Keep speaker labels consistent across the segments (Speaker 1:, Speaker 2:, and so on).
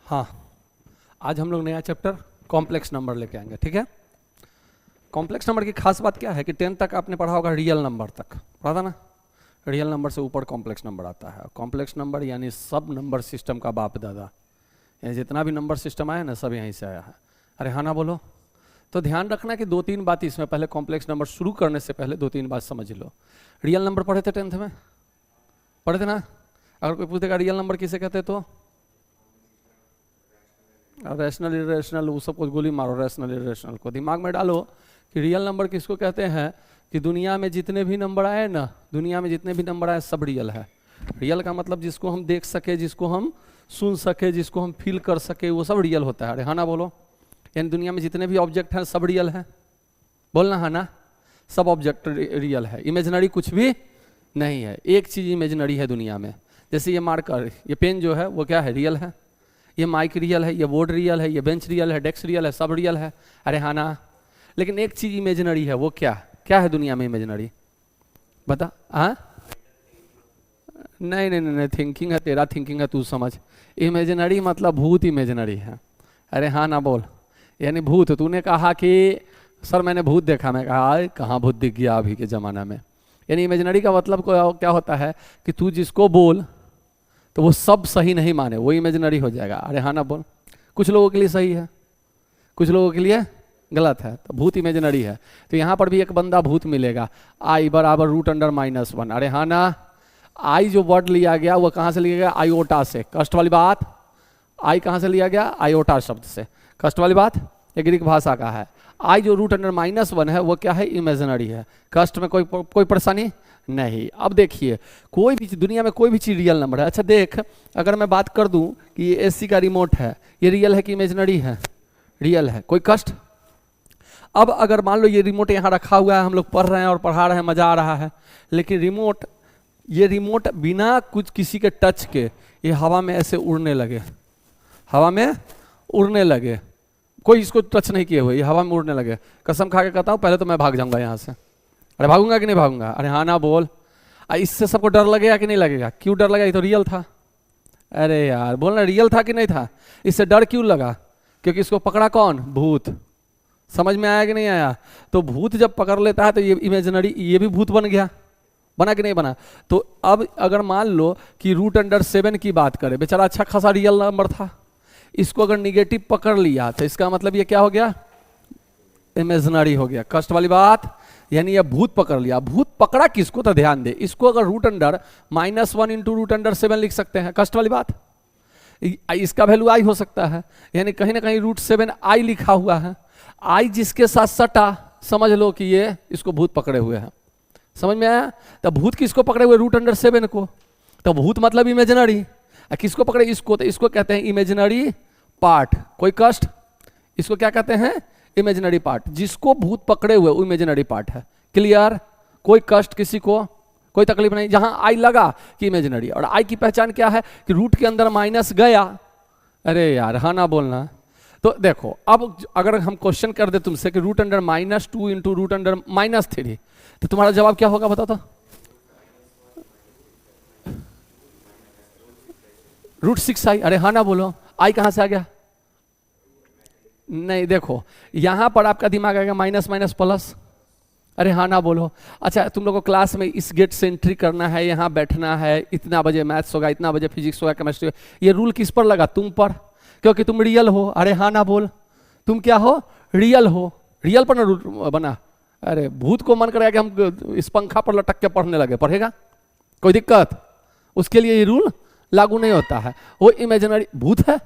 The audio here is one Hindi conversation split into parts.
Speaker 1: हाँ, आज हम लोग नया चैप्टर कॉम्प्लेक्स नंबर लेके आएंगे, ठीक है। कॉम्प्लेक्स नंबर की खास बात क्या है कि 10 तक आपने पढ़ा होगा, रियल नंबर तक पढ़ा था ना। रियल नंबर से ऊपर कॉम्प्लेक्स नंबर आता है। कॉम्प्लेक्स नंबर यानी सब नंबर सिस्टम का बाप दादा, यानी जितना भी नंबर सिस्टम आया ना सब यहीं से आया है। अरे हाँ ना बोलो। तो ध्यान रखना कि 2-3 बात इसमें, पहले कॉम्प्लेक्स नंबर शुरू करने से पहले 2-3 बात समझ लो। रियल नंबर पढ़े थे 10th में, पढ़े थे ना। अगर कोई पूछेगा रियल नंबर किसे कहते तो रैशनल इरेशनल वो सब कुछ गोली मारो, रैशनल इरेशनल को दिमाग में डालो कि रियल नंबर किसको कहते हैं कि दुनिया में जितने भी नंबर आए ना, दुनिया में जितने भी नंबर आए सब रियल है। रियल का मतलब जिसको हम देख सके, जिसको हम सुन सके, जिसको हम फील कर सके, वो सब रियल होता है। अरे हाँ ना बोलो। यानी दुनिया में जितने भी ऑब्जेक्ट हैं सब रियल है, बोलना है ना। सब ऑब्जेक्ट रियल है, इमेजिनरी कुछ भी नहीं है। एक चीज इमेजिनरी है दुनिया में, जैसे ये मार्कर, ये पेन जो है वो क्या है, रियल है। ये माइक रियल है, ये बोर्ड रियल है, ये बेंच रियल है, डेस्क रियल है, सब रियल है। अरे हाँ ना। लेकिन एक चीज इमेजिनरी है, वो क्या क्या है दुनिया में इमेजिनरी, बता। हाँ नहीं नहीं नहीं, थिंकिंग है तेरा, थिंकिंग है तू समझ। इमेजिनरी मतलब भूत इमेजिनरी है। अरे हाँ ना बोल। यानी भूत, तूने कहा कि सर मैंने भूत देखा, मैं कहा कहाँ भूत दिख गया अभी के ज़माना में। यानी इमेजिनरी का मतलब क्या होता है कि तू जिसको बोल तो वो सब सही नहीं माने, वो इमेजिनरी हो जाएगा। अरे हाँ ना बोल। कुछ लोगों के लिए सही है, कुछ लोगों के लिए गलत है, तो भूत इमेजिनरी है। तो यहाँ पर भी एक बंदा भूत मिलेगा, आई बराबर √(-1)। अरे हाँ ना। आई जो वर्ड लिया गया वो कहाँ से लिया गया, आयोटा से। कष्ट वाली बात। आई कहाँ से लिया गया, आयोटा शब्द से। कष्ट वाली बात, ये ग्रीक भाषा का है। आई जो √(-1) है वो क्या है, इमेजिनरी है। कष्ट में कोई परेशानी नहीं। अब देखिए, कोई भी दुनिया में कोई भी चीज रियल नंबर है। अच्छा देख, अगर मैं बात कर दूं कि ये एसी का रिमोट है, ये रियल है कि इमेजिनरी है, रियल है। कोई कष्ट। अब अगर मान लो ये रिमोट यहाँ रखा हुआ है, हम लोग पढ़ रहे हैं और पढ़ा रहे हैं, मजा आ रहा है, लेकिन ये रिमोट बिना कुछ किसी के टच के ये हवा में ऐसे उड़ने लगे, हवा में उड़ने लगे, कोई इसको टच नहीं किए हुए, ये हवा में उड़ने लगे, कसम खा के कहता हूँ पहले तो मैं भाग जाऊंगा यहाँ से। अरे भागूंगा कि नहीं भागूंगा, अरे हाँ ना बोल। इससे सबको डर लगेगा कि नहीं लगेगा, क्यों डर लगेगा, ये तो रियल था। अरे यार बोलना, रियल था कि नहीं था, इससे डर क्यों लगा, क्योंकि इसको पकड़ा कौन, भूत। समझ में आया कि नहीं आया। तो भूत जब पकड़ लेता है तो ये इमेजिनरी, ये भी भूत बन गया, बना कि नहीं बना। तो अब अगर मान लो कि √(7) की बात करें, बेचारा अच्छा खासा रियल नंबर था, इसको अगर निगेटिव पकड़ लिया तो इसका मतलब ये क्या हो गया, इमेजिनरी हो गया। कष्ट वाली बात। यानी ये भूत पकड़ लिया। भूत पकड़ा किसको, तो ध्यान दे, इसको अगर √(-1 × √(7) लिख सकते हैं। कष्ट वाली बात। इसका वैल्यू आई हो सकता है, यानी कहीं ना कहीं √7 आई लिखा हुआ है। आई जिसके साथ सटा, समझ लो कि ये इसको भूत पकड़े हुए हैं। समझ में आया। तो भूत किसको पकड़े हुए, √(7) को। तो भूत मतलब इमेजिनरी। किसको पकड़े, इसको। तो इसको कहते हैं इमेजिनरी पार्ट। कोई कष्ट, इसको क्या कहते हैं, इमेजिनरी पार्ट। जिसको भूत पकड़े हुए वो इमेजिनरी पार्ट है। क्लियर। कोई कष्ट किसी को, कोई तकलीफ नहीं। जहां आई लगा कि इमेजिनरी। और आई की पहचान क्या है कि रूट के अंदर माइनस गया। अरे यार हाँ ना बोलना। तो देखो, अब अगर हम क्वेश्चन कर दे तुमसे कि √(-2 × √(-3), तो तुम्हारा जवाब क्या होगा, बताओ तो। √6 आई। अरे हाँ ना बोलो। आई कहां से आ गया, नहीं देखो यहां पर आपका दिमाग आएगा माइनस माइनस प्लस। अरे हाँ ना बोलो। अच्छा तुम लोगों को क्लास में इस गेट से एंट्री करना है, यहाँ बैठना है, इतना बजे मैथ्स होगा, इतना बजे फिजिक्स होगा, केमिस्ट्री होगा। ये रूल किस पर लगा, तुम पर, क्योंकि तुम रियल हो। अरे हाँ ना बोल। तुम क्या हो, रियल हो। रियल पर ना रूल बना। अरे भूत को मन करेगा कि हम इस पंखा पर लटक के पढ़ने लगे, पढ़ेगा, कोई दिक्कत, उसके लिए ये रूल लागू नहीं होता है। वो इमेजिनरी भूत है।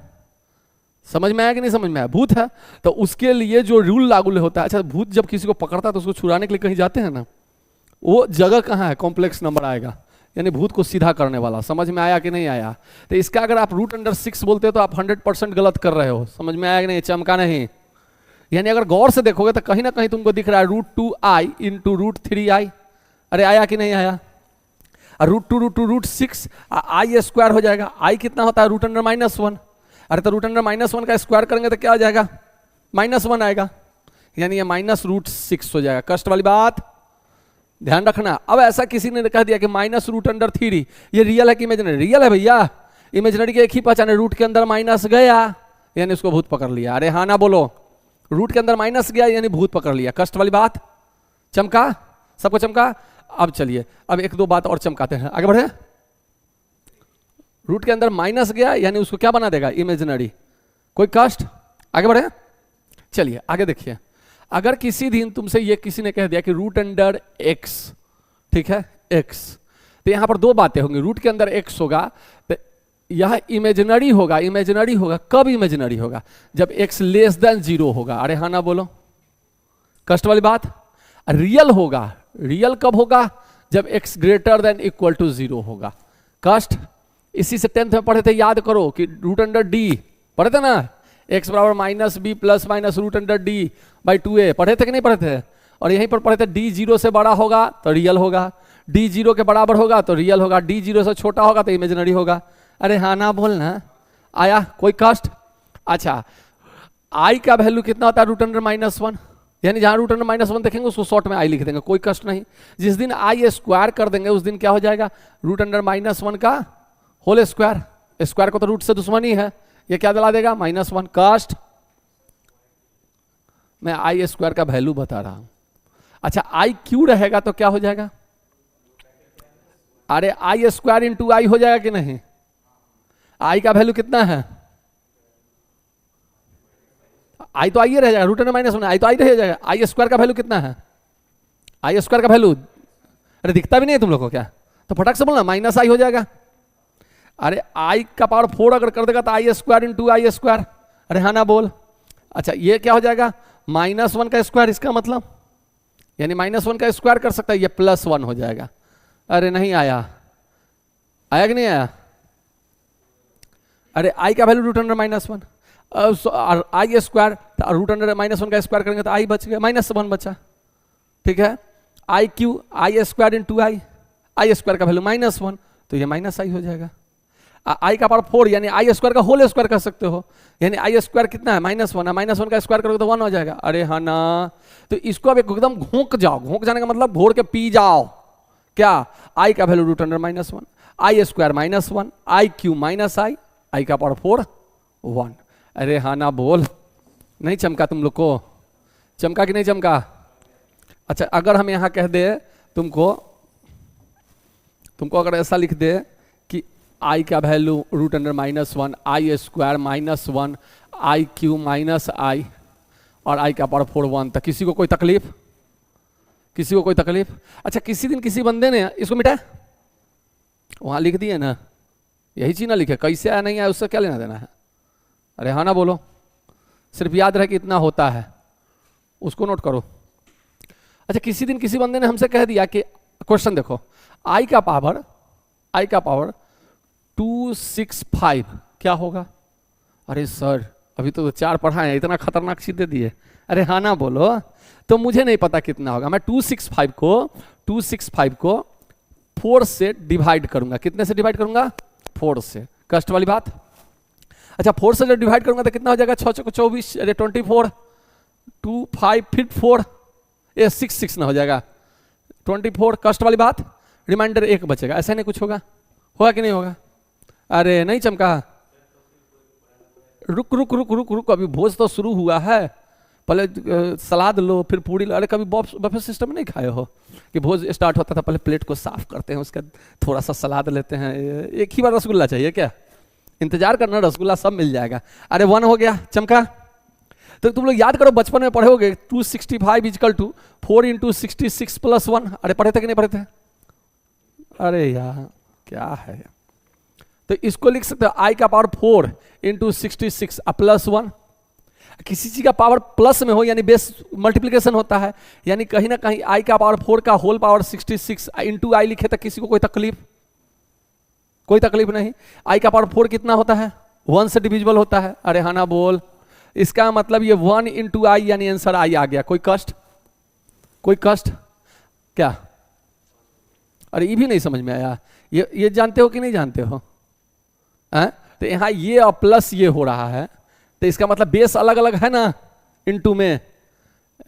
Speaker 1: समझ में आया कि नहीं समझ में आया, भूत है तो उसके लिए जो रूल लागू होता है। अच्छा भूत जब किसी को पकड़ता है तो उसको छुड़ाने के लिए कहीं जाते हैं ना, वो जगह कहाँ है, कॉम्प्लेक्स नंबर आएगा, यानी भूत को सीधा करने वाला। समझ में आया कि नहीं आया। तो इसका अगर आप √(6) बोलते हो तो आप 100% गलत कर रहे हो। समझ में आया कि नहीं, चमका नहीं। यानी अगर गौर से देखोगे तो कहीं ना कहीं तुमको दिख रहा है √2i × √3i। अरे आया कि नहीं आया। √2 × √6 i² हो जाएगा। आई कितना होता है, √(-1). अरे तो √(-1) का स्क्वायर करेंगे तो क्या आ जाएगा, -1 आएगा, यानी ये -√6 हो जाएगा। कष्ट वाली बात, ध्यान रखना। अब ऐसा किसी ने कह दिया कि -√(3), ये रियल है कि इमेजिनरी, रियल है भैया। इमेजिनरी की एक ही पहचान है, रूट के अंदर माइनस गया यानी उसको भूत पकड़ लिया। अरे हाँ ना बोलो, रूट के अंदर माइनस गया यानी भूत पकड़ लिया। कष्ट वाली बात, चमका, सबको चमका। अब चलिए अब एक दो बात और चमकाते हैं, आगे बढ़े। रूट के अंदर माइनस गया यानी उसको क्या बना देगा, इमेजिनरी। कोई कष्ट, आगे बढ़े। चलिए आगे देखिए, अगर किसी दिन तुमसे ये किसी ने कह दिया कि रूट अंडर एक्स, ठीक है, एक्स, तो यहां पर दो बातें होंगी। रूट के अंदर एक्स होगा तो यह इमेजिनरी होगा। इमेजिनरी होगा कब इमेजिनरी होगा, जब एक्स लेस देन जीरो होगा। अरे हाँ ना बोलो, कष्ट वाली बात। रियल होगा, रियल कब होगा, जब x greater than equal to zero होगा। कष्ट, इसी से 10th में पढ़े थे, याद करो कि रूट अंडर डी पढ़े थे ना, एक्स बराबर minus b plus minus root under d by 2a, पढ़े थे कि नहीं पढ़े थे। और यहीं पर पढ़े थे डी जीरो से बड़ा होगा तो रियल होगा, डी जीरो के बराबर होगा तो रियल होगा, डी जीरो से छोटा होगा तो इमेजिनरी होगा। अरे हाँ ना बोलना, आया कोई कष्ट। अच्छा, आई का वैल्यू कितना होता है, रूट अंडर माइनस वन, यानी जहां रूट अंडर माइनस वन देखेंगे उसको शॉर्ट में आई लिख देंगे, कोई कष्ट नहीं। जिस दिन आई स्क्वायर कर देंगे उस दिन क्या हो जाएगा, रूट अंडर माइनस वन का होल स्क्वायर। स्क्वायर को तो रूट से दुश्मनी है, ये क्या दिला देगा, माइनस वन। कष्ट, मैं आई स्क्वायर का वैल्यू बता रहा हूं। अच्छा, आई क्यू रहेगा तो क्या हो जाएगा, अरे आई स्क्वायर इंटू आई हो जाएगा कि नहीं। आई का वैल्यू कितना है, आई तो आई रह जाएगा, रूट अंडर माइनस वन, आई तो आई रह जाएगा। आई स्क्वायर का वैल्यू कितना है, आई स्क्वायर का वैल्यू, अरे दिखता भी नहीं है तुम लोग को क्या, तो फटाक से बोलना माइनस आई हो जाएगा। अरे आई का पावर 4 अगर कर देगा तो आई स्क्वायर इंटू आई स्क्वायर, अरे हाँ ना बोल। अच्छा, ये क्या हो जाएगा, माइनस वन का स्क्वायर, इसका मतलब यानी माइनस वन का स्क्वायर कर सकता है, ये प्लस वन हो जाएगा। अरे नहीं आया, आया कि नहीं आया। अरे आई का value root under minus one, i square root under minus one का स्क्वायर करेंगे तो आई बच गया, माइनस वन बचा, ठीक है। I Q, I square into I, I square का वैल्यू माइनस वन तो ये माइनस आई हो जाएगा। आई का पावर 4 यानी आई स्क्वायर का होल स्क्वायर कर सकते हो, यानी आई स्क्वायर कितना है, माइनस वन है, माइनस वन का स्क्वायर करोगे तो 1 हो जाएगा। अरे हाँ ना, तो इसको अब एकदम घोंक जाओ, घोंक जाने का मतलब घोर के पी जाओ। क्या, आई का value root under minus one, i square minus one, i cube minus i का पावर 4 1। अरे हाँ ना बोल, नहीं चमका तुम लोग को, चमका कि नहीं चमका। अच्छा, अगर हम यहां कह दे तुमको अगर ऐसा लिख दे कि आई का value root under minus one, i square minus one, i cube minus i और आई का पावर 4 1, तो किसी को कोई तकलीफ, किसी को कोई तकलीफ। अच्छा, किसी दिन किसी बंदे ने इसको मिटा, वहां लिख दिए ना, यही चीज ना लिखे, कैसे आया नहीं आया उससे क्या लेना देना है। अरे हाँ ना बोलो, सिर्फ याद रहे कि इतना होता है, उसको नोट करो। अच्छा, किसी दिन किसी बंदे ने हमसे कह दिया कि, क्वेश्चन देखो, आई का पावर 265 क्या होगा। अरे सर अभी तो 4 पढ़ाए, इतना खतरनाक चीज दे दिए। अरे हाँ ना बोलो, तो मुझे नहीं पता कितना होगा, मैं 265 को 4 से डिवाइड करूंगा। कितने से डिवाइड करूंगा, 4 से। कष्ट वाली बात। अच्छा, 4 से जब डिवाइड करूंगा तो कितना हो जाएगा, 6 चौको 24, अरे 24, 2 5 फिर 4, ये 6 ना हो जाएगा, 24। कष्ट वाली बात, रिमाइंडर 1 बचेगा, ऐसा नहीं कुछ होगा कि नहीं होगा। अरे नहीं चमका, रुक रुक रुक रुक रुक, अभी भोज तो शुरू हुआ है, पहले सलाद लो फिर पूरी लो। अरे कभी बफे सिस्टम में नहीं खाए हो कि भोज स्टार्ट होता था, पहले प्लेट को साफ करते हैं, उसका थोड़ा सा सलाद लेते हैं, एक ही बार रसगुल्ला चाहिए क्या, इंतजार करना, रसगुल्ला सब मिल जाएगा। अरे 1 हो गया, चमका। तो तुम लोग याद करो, बचपन में पढ़े होगे 265 इक्वल टू 4 इंटू 66 प्लस 1। अरे पढ़े थे कि नहीं पढ़े थे। अरे यार क्या है, तो इसको लिख सकते हो आई का पावर 4 इंटू 66 प्लस 1। किसी चीज का पावर प्लस में हो यानी बेस मल्टीप्लिकेशन होता है, यानी कहीं ना कहीं आई का पावर 4 का होल पावर 66 इंटू आई लिखे तो किसी को कोई तकलीफ, कोई तकलीफ नहीं। आई का पावर 4 कितना होता है, 1 से डिविजिबल होता है। अरे हाँ ना बोल, इसका मतलब ये 1 इंटू आई यानी आंसर आई आ गया। कोई कष्ट, कोई कष्ट क्या। अरे ये भी नहीं समझ में आया, ये जानते हो कि नहीं जानते हो। तो यहां ये और प्लस ये हो रहा है, तो इसका मतलब बेस अलग अलग है ना इनटू में।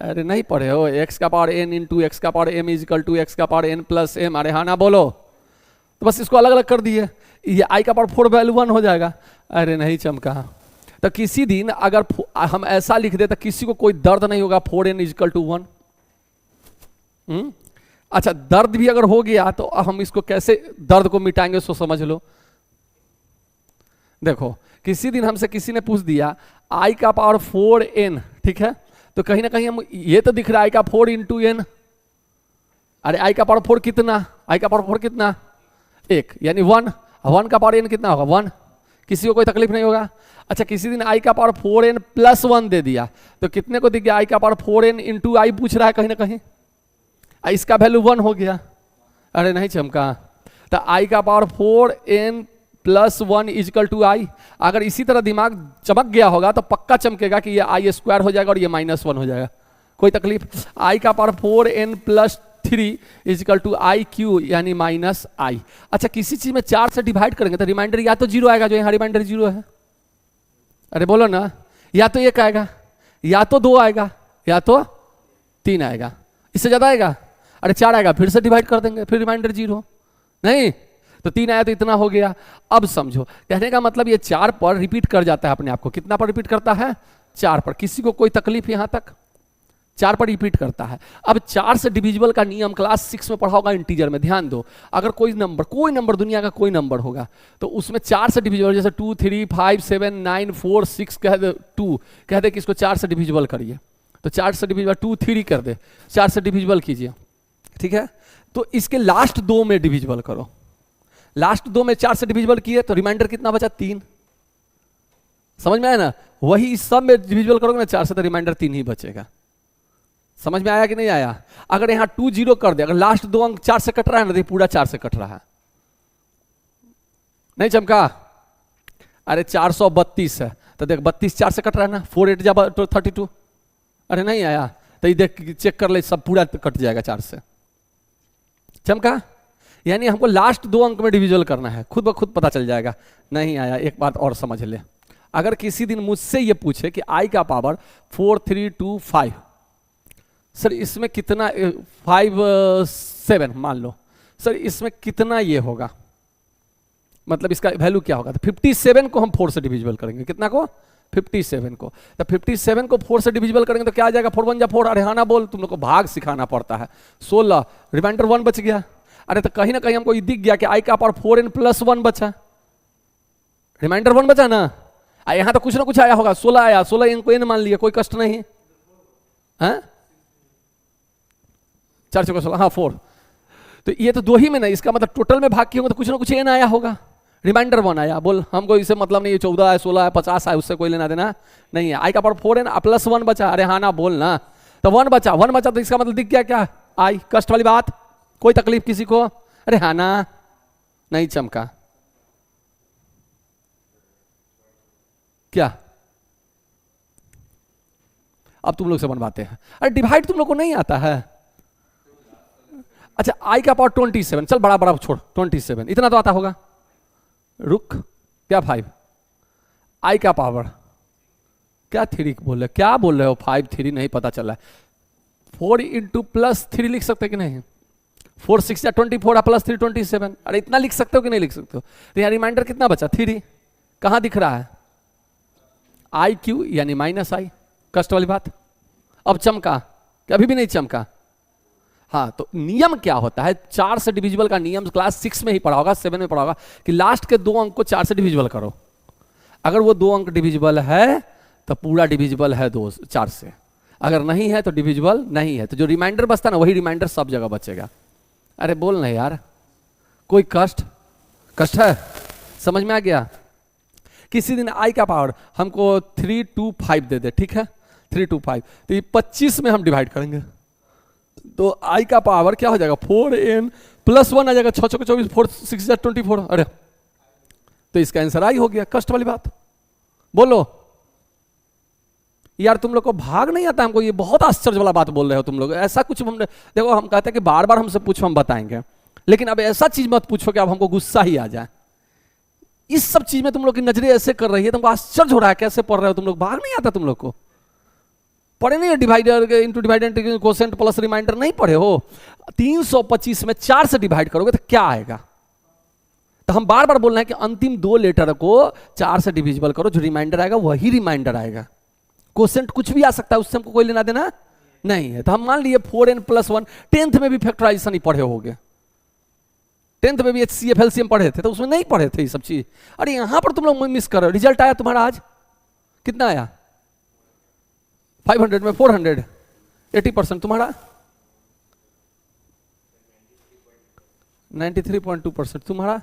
Speaker 1: अरे नहीं पढ़े हो, x का पावर n इंटू एक्स का power m is equal to x का पावर n प्लस m। अरे हाँ ना बोलो, तो बस इसको अलग अलग कर दिए। ये आई का पावर 4 वैल्यू 1 हो जाएगा। अरे नहीं चमका। तो किसी दिन अगर हम ऐसा लिख दे तो किसी को कोई दर्द नहीं होगा 4n इजकल टू 1। अच्छा, दर्द भी अगर हो गया तो हम इसको कैसे दर्द को मिटाएंगे सो समझ लो। देखो, किसी दिन हमसे किसी ने पूछ दिया आई का पावर 4n, ठीक है, तो कहीं ना कहीं हम ये तो दिख रहा है आई का 4 इंटू एन। अरे आई का पावर 4 कितना, आई का पावर 4 कितना, 1 यानी 1, 1 का पावर n कितना होगा 1, किसी को कोई तकलीफ नहीं होगा। अच्छा, किसी दिन आई का पावर 4n प्लस 1 दे दिया तो कितने को दिख गया, आई का पावर 4n इंटू आई पूछ रहा है कहीं ना कहीं, इसका वैल्यू 1 हो गया। अरे नहीं चमका। तो आई का power 4n plus 1 equal to i. अगर इसी तरह दिमाग चमक गया होगा तो पक्का चमकेगा कि ये आई स्क्वायर हो जाएगा और ये -1 हो जाएगा, कोई तकलीफ। आई का power 4n plus 3 is equal to i cube यानी -i। अच्छा, किसी चीज में 4 से डिवाइड करेंगे तो रिमाइंडर या तो 0 आएगा, जो यहाँ रिमाइंडर 0 है। अरे बोलो ना, या तो 1 आएगा, या तो 2 आएगा, या तो 3 आएगा। इससे ज्यादा आएगा? अरे 4 आएगा, फिर से डिवाइड कर देंगे, फिर रिमाइंडर 0 नहीं, तो 3 आया तो इतना हो गया। अब समझो, कहने का मतलब ये 4 पर रिपीट कर जाता है अपने आप को। कितना पर रिपीट करता है? 4 पर। किसी को कोई तकलीफ यहां तक? 4 पर रिपीट करता है। अब 4 से डिविजिबल का नियम क्लास 6 में पढ़ा होगा इंटीजर में, ध्यान दो। अगर कोई नंबर दुनिया का कोई नंबर होगा तो उसमें 4 से डिविजिबल, जैसे 2 3 5 7 9 4 6 कह दे, 2 कह दे कि इसको 4 से डिविजिबल करिए, तो 4 से डिविजिबल 2 3 कर दे, 4 से डिविजिबल कीजिए, ठीक है। तो इसके लास्ट 2 में डिविजिबल करो, लास्ट 2 में 4 से डिविजिबल किए तो रिमाइंडर कितना बचा? 3। समझ में आया ना? वही इस सब में डिविजिबल करोगे ना 4 से तो रिमाइंडर 3 ही बचेगा। समझ में आया कि नहीं आया? अगर यहां 2 0 कर दे, अगर लास्ट 2 अंक 4 से कट रहा है ना तो पूरा 4 से कट रहा है। नहीं चमका? अरे 432 है तो देख 32 4 से कट रहा है ना, 4 8 जा 32। अरे नहीं आया तो ये देख चेक कर ले, सब पूरा कट जाएगा 4 से। चमका? यानी हमको लास्ट 2 अंक में डिविजिबल करना है, खुद ब खुद पता चल जाएगा। नहीं आया, एक बात और समझ ले। अगर किसी दिन मुझसे ये पूछे कि आई का पावर 4 3 2 5, सर इसमें कितना 5 7 मान लो, सर इसमें कितना ये होगा, मतलब इसका वैल्यू क्या होगा? तो 57 को हम 4 से डिविजिबल करेंगे। कितना को? 57 को। तो 57 को 4 से डिविजिबल करेंगे तो क्या आ जाएगा? 4 1 जा 4। अरे हाँ ना बोल, तुम लोग को भाग सिखाना पड़ता है। 16, रिमाइंडर 1 बच गया। अरे तो कहीं ना कहीं हमको ये दिख गया कि आई का पावर 4n प्लस 1 बचा, रिमाइंडर 1 बचा ना। यहां तो कुछ ना कुछ आया होगा, 16 आया, 16 n को n मान लिया, कोई कष्ट नहीं है। 4 4 16, हाँ 4। तो ये तो 2 ही में ना, इसका मतलब टोटल में भाग किए होंगे तो कुछ ना कुछ n आया होगा। रिमाइंडर 1 आया, बोल हमको इससे मतलब नहीं है 14 है 16 है 50 है, उससे कोई लेना देना नहीं है। आई का पावर 4n प्लस 1 बचा। अरे हाँ ना बोल ना, तो 1 बचा, 1 बचा तो इसका मतलब दिख गया क्या? आई। कष्ट वाली बात? कोई तकलीफ किसी को? अरे हाँ ना, नहीं चमका। क्या अब तुम लोग से बनवाते हैं? अरे डिवाइड तुम लोग को नहीं आता है? अच्छा, आई का पावर 27, चल बड़ा बड़ा छोड़, 27 इतना तो आता होगा। रुक, क्या 5? आई का पावर क्या 3 बोल रहे, क्या बोल रहे हो? 5 3 नहीं पता चला है। 4 इंटू प्लस 3 लिख सकते कि नहीं? 4 6 या 24 प्लस 3 27। अरे इतना लिख सकते हो कि नहीं लिख सकते हो? तो यहाँ रिमाइंडर कितना बचा? 3। कहां दिख रहा है? आई क्यू यानी -i। कष्ट वाली बात? अब चमका? अभी भी नहीं चमका? हाँ, तो नियम क्या होता है? 4 से डिविजिबल का नियम क्लास 6 में ही पढ़ा होगा, 7 में पढ़ा होगा कि लास्ट के 2 अंक को 4 से डिविजिबल करो। अगर वो 2 अंक डिविजिबल है तो पूरा डिविजिबल है 4 से, अगर नहीं है तो डिविजिबल नहीं है। तो जो रिमाइंडर बचता ना वही रिमाइंडर सब जगह बचेगा। अरे बोल ना यार, कोई कष्ट है? समझ में आ गया? किसी दिन आई का पावर हमको 3 2 5 दे दे, ठीक है, 3 2 5, तो ये 25 में हम डिवाइड करेंगे तो आई का पावर क्या हो जाएगा? 4n प्लस 1 आ जाएगा, 6 6 24, 4 6 24। अरे तो इसका आंसर आई हो गया। कष्ट वाली बात? बोलो यार, तुम लोग को भाग नहीं आता? हमको ये बहुत आश्चर्य वाला बात बोल रहे हो तुम लोग। ऐसा कुछ हमने, देखो हम कहते हैं कि बार बार हमसे पूछो हम बताएंगे, लेकिन अब ऐसा चीज मत पूछो कि अब हमको गुस्सा ही आ जाए। इस सब चीज में तुम लोग की नजरें ऐसे कर रही है, तुमको आश्चर्य हो रहा है कैसे पढ़ रहे हो तुम लोग। भाग नहीं आता तुम लोग को? पढ़े नहीं? Divider into dividend quotient plus remainder नहीं पढ़े हो? 325 में 4 से डिवाइड करोगे तो क्या आएगा? तो हम बार बार बोल रहे हैं कि अंतिम 2 लेटर को 4 से डिविजिबल करो, जो रिमाइंडर आएगा वही रिमाइंडर आएगा। क्वोशिएंट कुछ भी आ सकता है, उससे हमको कोई लेना देना नहीं है। तो हम मान लिए 4n+1, 10th में भी फैक्टराइजेशन ही पढ़े होगे, 10th में भी HCF LCM पढ़े थे, तो उसमें नहीं पढ़े थे ये सब चीज। अरे यहां पर तुम लोग मिस कर रहे हो। रिजल्ट आया तुम्हारा आज कितना आया? 500 में 400, 80% तुम्हारा 93.2% तुम्हारा।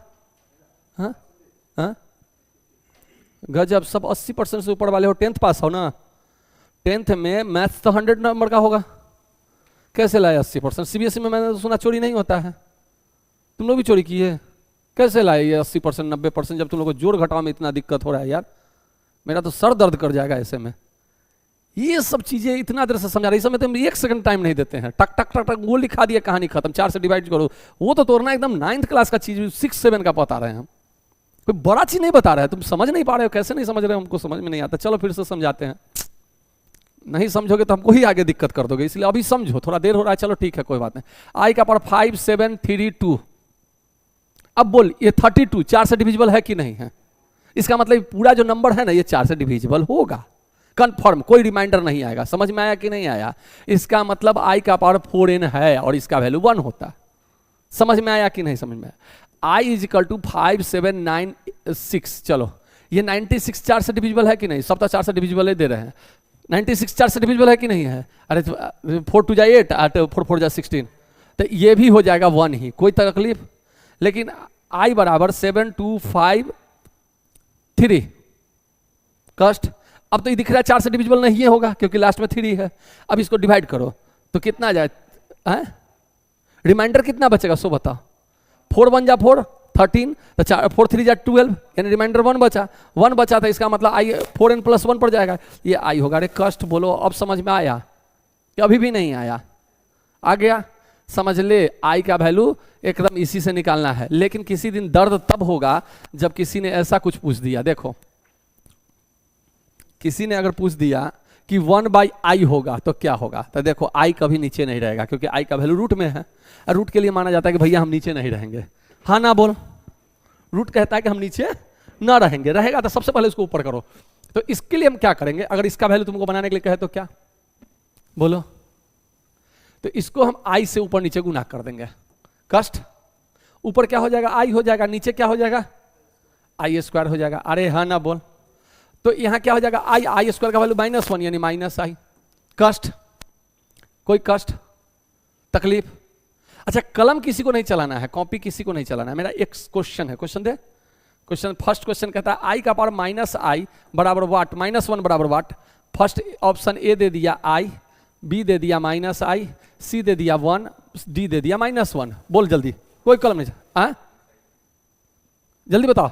Speaker 1: हाँ हाँ, गजब, सब 80% से ऊपर वाले हो। 10th पास हो ना, 10th में मैथ्स तो 100 नंबर का होगा, कैसे लाए 80%? CBSE में मैंने तो सुना चोरी नहीं होता है, तुम लोग भी चोरी किए, कैसे लाए ये 80% 90%? जब तुम लोग को जोड़ घटाव में इतना दिक्कत हो रहा है यार, मेरा तो सर दर्द कर जाएगा ऐसे में। ये सब चीजें इतना देर से समझा रही, समय तुम 1 सेकंड टाइम नहीं देते हैं, टक टक टक टक वो लिखा दिया, कहानी खत्म, 4 से डिवाइड करो। वो तो तोड़ना एकदम 9th क्लास का चीज, 6-7 का बता रहे हैं हम, कोई बड़ा चीज नहीं बता रहा है। तुम समझ नहीं पा रहे हो, कैसे नहीं समझ रहे हो, हमको समझ में नहीं आता। चलो फिर से समझाते हैं, नहीं समझोगे तो हमको ही आगे दिक्कत कर दोगे, इसलिए अभी समझो, थोड़ा देर हो रहा है। चलो ठीक है, कोई बात नहीं। I का पावर 5 7 3 2। अब बोल, ये 32 4 से डिविजिबल है कि नहीं है? इसका मतलब पूरा जो नंबर है ना, ये 4 से डिविजिबल होगा, कंफर्म, कोई रिमाइंडर नहीं आएगा। समझ में आया कि नहीं आया? इसका मतलब I का पावर 4n है और इसका वैल्यू 1 होता। समझ में आया कि नहीं समझ में आया? I = 5 7 9 6। चलो, ये 96 4 से डिविजिबल है कि नहीं? सब तो 4 से डिविजिबल ही दे रहे हैं। 96 4 से डिविजिबल है कि नहीं है? अरे 4 2 = 8, 8 4 4 = 16, तो ये भी हो जाएगा 1 ही, कोई तकलीफ। लेकिन I = 7 2 5 3 कष्ट। अब तो ये दिख रहा है 4 से डिविजिबल नहीं होगा, क्योंकि लास्ट में 3 है। अब इसको डिवाइड करो तो कितना आ जाए? रिमाइंडर कितना बचेगा सो बताओ? 4 1 = 4 13, तो 4 3 = 12, यानी रिमाइंडर 1 बचा। 1 बचा था, इसका मतलब I 4n+1 पर जाएगा, ये I होगा। अरे कष्ट बोलो, अब समझ में आया कि अभी भी नहीं आया? आ गया, समझ ले। I का वैल्यू एकदम इसी से निकालना है। लेकिन किसी दिन दर्द तब होगा जब किसी ने ऐसा कुछ पूछ दिया। देखो, किसी ने अगर पूछ दिया कि 1/i होगा तो क्या होगा, तो देखो I कभी नीचे नहीं रहेगा, क्योंकि I का वैल्यू रूट में है, और रूट के लिए माना जाता है कि भैया हम नीचे नहीं रहेंगे। हाँ ना बोल, रूट कहता है कि हम नीचे ना रहेंगे, रहेगा तो सबसे पहले उसको ऊपर करो। तो इसके लिए हम क्या करेंगे? अगर इसका वैल्यू तुमको बनाने के लिए कहे तो क्या बोलो? तो इसको हम I से ऊपर नीचे गुना कर देंगे। कष्ट, ऊपर क्या हो जाएगा? I हो जाएगा, नीचे क्या हो जाएगा? I² हो जाएगा। अरे हाँ ना बोल, तो यहां क्या हो जाएगा? I² का वैल्यू -1 यानी -I। कष्ट, कोई कष्ट तकलीफ? अच्छा, कलम किसी को नहीं चलाना है, कॉपी किसी को नहीं चलाना है। मेरा एक क्वेश्चन है, क्वेश्चन दे। क्वेश्चन, फर्स्ट क्वेश्चन कहता है I का पावर -I बराबर वाट, -1 बराबर वाट। फर्स्ट ऑप्शन ए दे दिया I, बी दे दिया -I, सी दे दिया 1, डी दे दिया -1। बोल जल्दी, कोई कलम नहीं चला, जल्दी बताओ।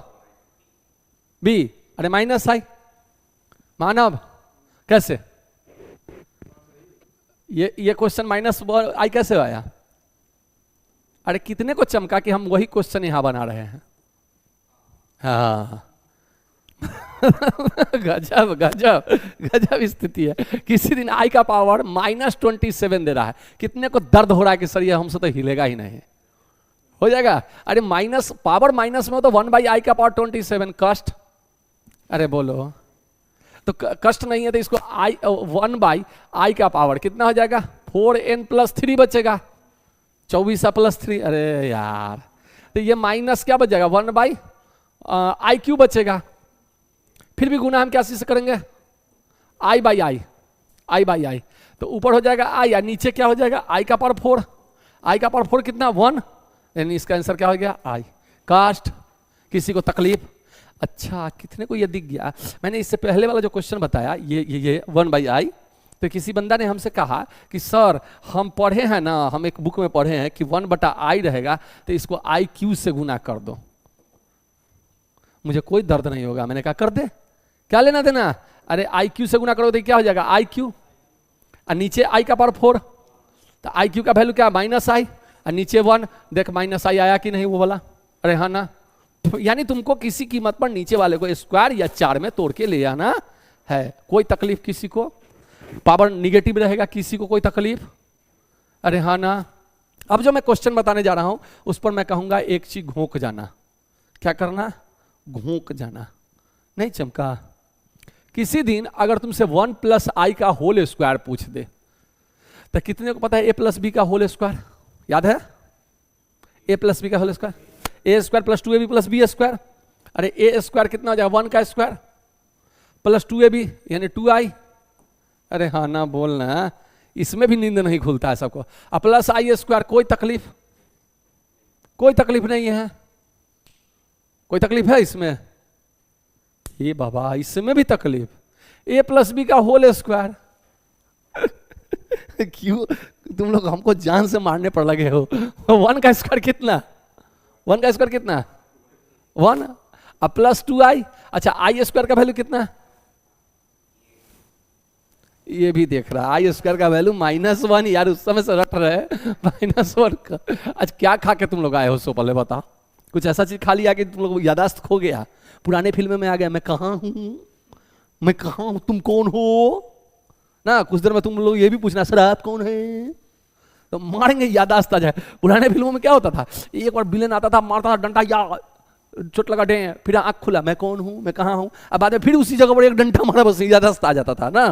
Speaker 1: बी, अरे -I मानव, कैसे ये क्वेश्चन -I कैसे आया? अरे कितने को चमका कि हम वही क्वेश्चन यहां बना रहे हैं। हाँ गजब गजब गजब स्थिति है। किसी दिन I का पावर -27 दे रहा है, कितने को दर्द हो रहा है कि सर ये हमसे तो हिलेगा ही नहीं। हो जाएगा? अरे पावर माइनस में हो तो 1/I का पावर 27। कष्ट, अरे बोलो, तो कष्ट नहीं है तो इसको 1/I का पावर कितना हो जाएगा? 4n+3 बचेगा, 24+3। अरे यार, तो ये माइनस क्या बच जाएगा? 1/I³ बचेगा। फिर भी गुना हम क्या से करेंगे? I/I। तो ऊपर हो जाएगा I, या नीचे क्या हो जाएगा? I का पावर 4। I का पावर 4 कितना? 1, यानी इसका आंसर क्या हो गया? I। कास्ट, किसी को तकलीफ? अच्छा, कितने को ये दिख गया? मैंने इससे पहले वाला जो क्वेश्चन बताया, ये 1/I, तो किसी बंदा ने हमसे कहा कि सर हम पढ़े हैं ना, हम एक बुक में पढ़े हैं कि 1/I रहेगा, तो इसको IQ से गुना कर दो, मुझे कोई दर्द नहीं होगा। मैंने कहा कर दे, क्या लेना देना? अरे IQ से गुना करोगे तो क्या हो जाएगा? IQ, और नीचे I का पावर 4, तो IQ का वैल्यू क्या? -I, और नीचे 1। देख -I आया कि नहीं वो वाला? अरे हाँ ना। यानी तुमको किसी कीमत पर नीचे वाले को स्क्वायर या 4 में तोड़ के ले आना है। कोई तकलीफ किसी को? पावर निगेटिव रहेगा, किसी को कोई तकलीफ? अरे हाँ ना। अब जो मैं क्वेश्चन बताने जा रहा हूं उस पर मैं कहूंगा एक चीज घोंक जाना। क्या करना, घोंक जाना। नहीं चमका? किसी दिन अगर तुमसे 1 प्लस आई का होल स्क्वायर पूछ दे तो कितने को पता है ए प्लस बी का होल स्क्वायर? याद है? ए प्लस बी का whole square, a square plus 2ab plus b square. अरे ए स्क्वायर कितना हो जाएगा, 1 का स्क्वायर प्लस 2ab यानी 2i। अरे हाँ ना बोलना, इसमें भी नींद नहीं खुलता है सबको। अब प्लस आई स्क्वायर, कोई तकलीफ? कोई तकलीफ नहीं है? कोई तकलीफ है इसमें? ये बाबा इसमें भी तकलीफ। ए प्लस बी का होल स्क्वायर क्यों तुम लोग हमको जान से मारने पर लगे हो? 1 का स्क्वायर कितना, 1 का स्क्वायर कितना, 1 अब प्लस 2i। अच्छा आई स्क्वायर का वैल्यू कितना? ये भी देख रहा है, आई स्क्वायर का वैल्यू -1। यार उस समय से रट रहे -1 का। आज क्या खा के तुम लोग आए हो सो पहले बता? कुछ ऐसा चीज खा लिया कि तुम लोग यादाश्त खो गया, पुराने फिल्म में आ गया, मैं कहाँ हूं, मैं कहाँ हूं, तुम कौन हो ना। कुछ देर में तुम लोग ये भी पूछना सर आप कौन है, तो मारेंगे, यादाश्त आ जाए। पुराने फिल्मों में क्या होता था, एक बार विलेन आता था, मारता था डंडा, या चोट लगा डे, फिर आंख खुला, मैं कौन हूं, मैं कहाँ हूं, अब बाद में फिर उसी जगह पर एक डंडा मारा, बस यादाश्त आ जाता था ना।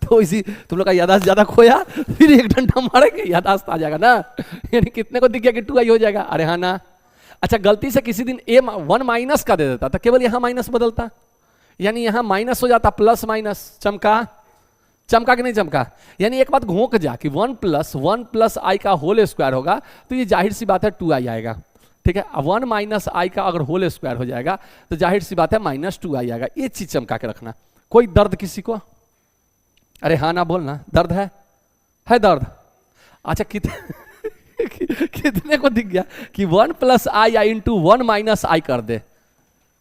Speaker 1: तो इसी तुम लोग का यादाश्त ज्यादा खोया, फिर एक डंडा मारेंगे यादाश्त आ जाएगा ना। यानी कितने को दिख गया कि 2i हो जाएगा? अरे हाँ ना। अच्छा गलती से किसी दिन ए 1 माइनस का दे देता था, केवल यहां माइनस बदलता, यानी यहां माइनस हो जाता प्लस माइनस। चमका? चमका कि नहीं चमका? यानी एक बात घोंक जा कि 1 प्लस आई का होल स्क्वायर होगा तो ये जाहिर सी बात है 2i आएगा। ठीक है, 1 माइनस आई का अगर होल स्क्वायर हो जाएगा तो जाहिर सी बात है -2i आएगा। ये चीज चमका के रखना। कोई दर्द किसी को? अरे हाँ ना बोलना, दर्द है दर्द? अच्छा कितने को दिख गया कि 1 प्लस आई इंटू 1 माइनस आई कर दे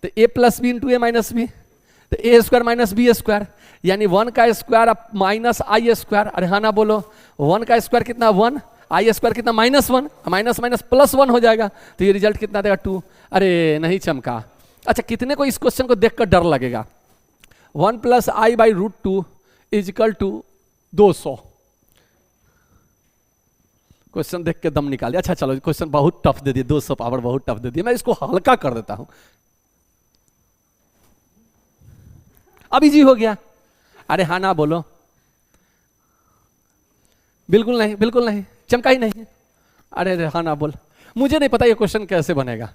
Speaker 1: तो ए प्लस बी इंटू ए माइनस बी, तो ए स्क्वायर माइनस बी स्क्वायर, यानी 1 का स्क्वायर माइनस आई स्क्वायर। अरे हाँ ना बोलो, 1 का स्क्वायर कितना 1, आई स्क्वायर कितना -1, माइनस माइनस +1 हो जाएगा, तो ये रिजल्ट कितना देगा 2। अरे नहीं चमका। अच्छा कितने को इस क्वेश्चन को देखकर डर लगेगा, 1 plus i by √2 is equal to 200। Question देख के दम निकाले। अच्छा चलो क्वेश्चन बहुत टफ दे दिए, 200 पावर बहुत टफ दे दिए, मैं इसको हल्का कर देता हूं। अब इजी हो गया। अरे हाँ ना बोलो, बिल्कुल नहीं, बिल्कुल नहीं, चमका ही नहीं। अरे हाँ ना बोल, मुझे नहीं पता ये क्वेश्चन कैसे बनेगा,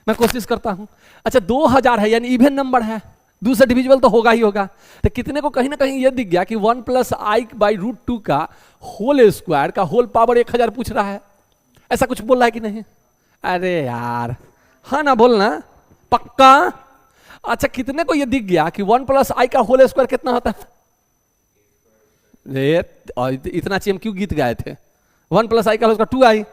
Speaker 1: मैं कोशिश करता हूं। अच्छा 2000 है यानी इवन नंबर है, दूसरा डिविजिबल तो होगा ही होगा, तो कितने को कहीं ना कहीं ये दिख गया कि 1 प्लस आई बाई √2 का होल स्क्वायर का होल पावर 1000 पूछ रहा है। ऐसा कुछ बोल रहा है कि नहीं? अरे यार हाँ ना बोलना पक्का। अच्छा कितने को ये दिख गया कि 1 प्लस आई का होल स्क्वायर कितना होता है? इतना चाहिए हम क्यों गीत गाए थे? 1 प्लस आई का होल स्क्वायर 2i।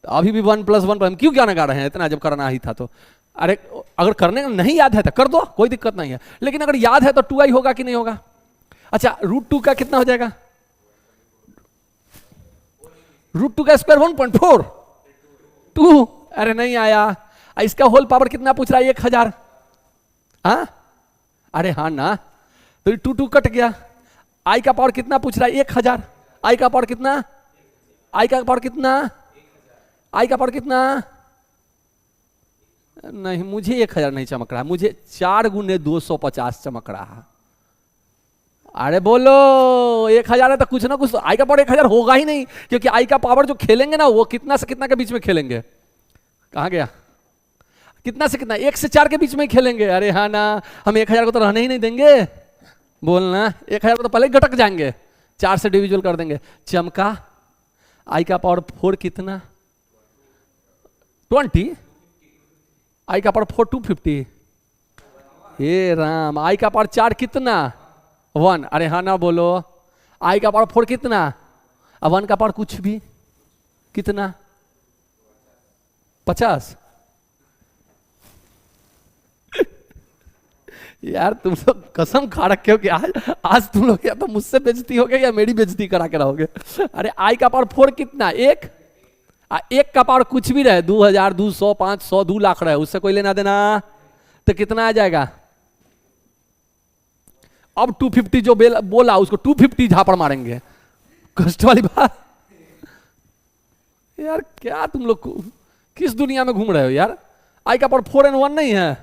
Speaker 1: अभी भी 1 प्लस 1 हम क्यों गाना गा रहे हैं इतना, जब करना ही था तो। अरे अगर करने का नहीं याद है तो कर दो, कोई दिक्कत नहीं है, लेकिन अगर याद है तो 2i होगा कि नहीं होगा? अच्छा √2 का कितना हो जाएगा? √2 का स्क्वायर 1.4 2। अरे नहीं आया। इसका होल पावर कितना पूछ रहा है? 1000। हाँ अरे हाँ ना, तो 2 कट गया। आई का पावर कितना पूछ रहा है? 1000। आई का पावर कितना? आई का पावर कितना? आई का पावर कितना? नहीं मुझे 1000 नहीं चमक रहा, मुझे 4 × 250 चमक रहा है। अरे बोलो 1000 है तो कुछ ना कुछ, आई का पावर 1000 होगा ही नहीं, क्योंकि आई का पावर जो खेलेंगे ना वो कितना से कितना के बीच में खेलेंगे। कहाँ गया? कितना से कितना? 1 से 4 के बीच में ही खेलेंगे। अरे हाँ ना, हम 1000 को तो रहने ही नहीं देंगे। बोलना 1000 को तो पहले ही घटक जाएंगे, 4 से डिविजिबल कर देंगे। चमका? आई का पावर 4 कितना? 20। आई का पावर 4 250। हे राम, आई का पावर 4 कितना? 1। अरे हाँ ना बोलो, आई का पावर 4 कितना? अब 1 का पावर कुछ भी कितना? 50। यार तुम लोग कसम खा रखे हो कि आज तुम लोग या तो मुझसे बेइज्जती हो गए या मेरी बेइज्जती करा के रहोगे। अरे आई का पावर 4 कितना? 1। 1 का पावर कुछ भी रहे, 2000 200 500 2 लाख रहे, उससे कोई लेना देना, तो कितना आ जाएगा? अब 250 जो बोला उसको 250 झापड़ मारेंगे। कष्ट वाली बात। यार क्या तुम लोग किस दुनिया में घूम रहे हो यार? आई का पावर 4 and 1 नहीं है?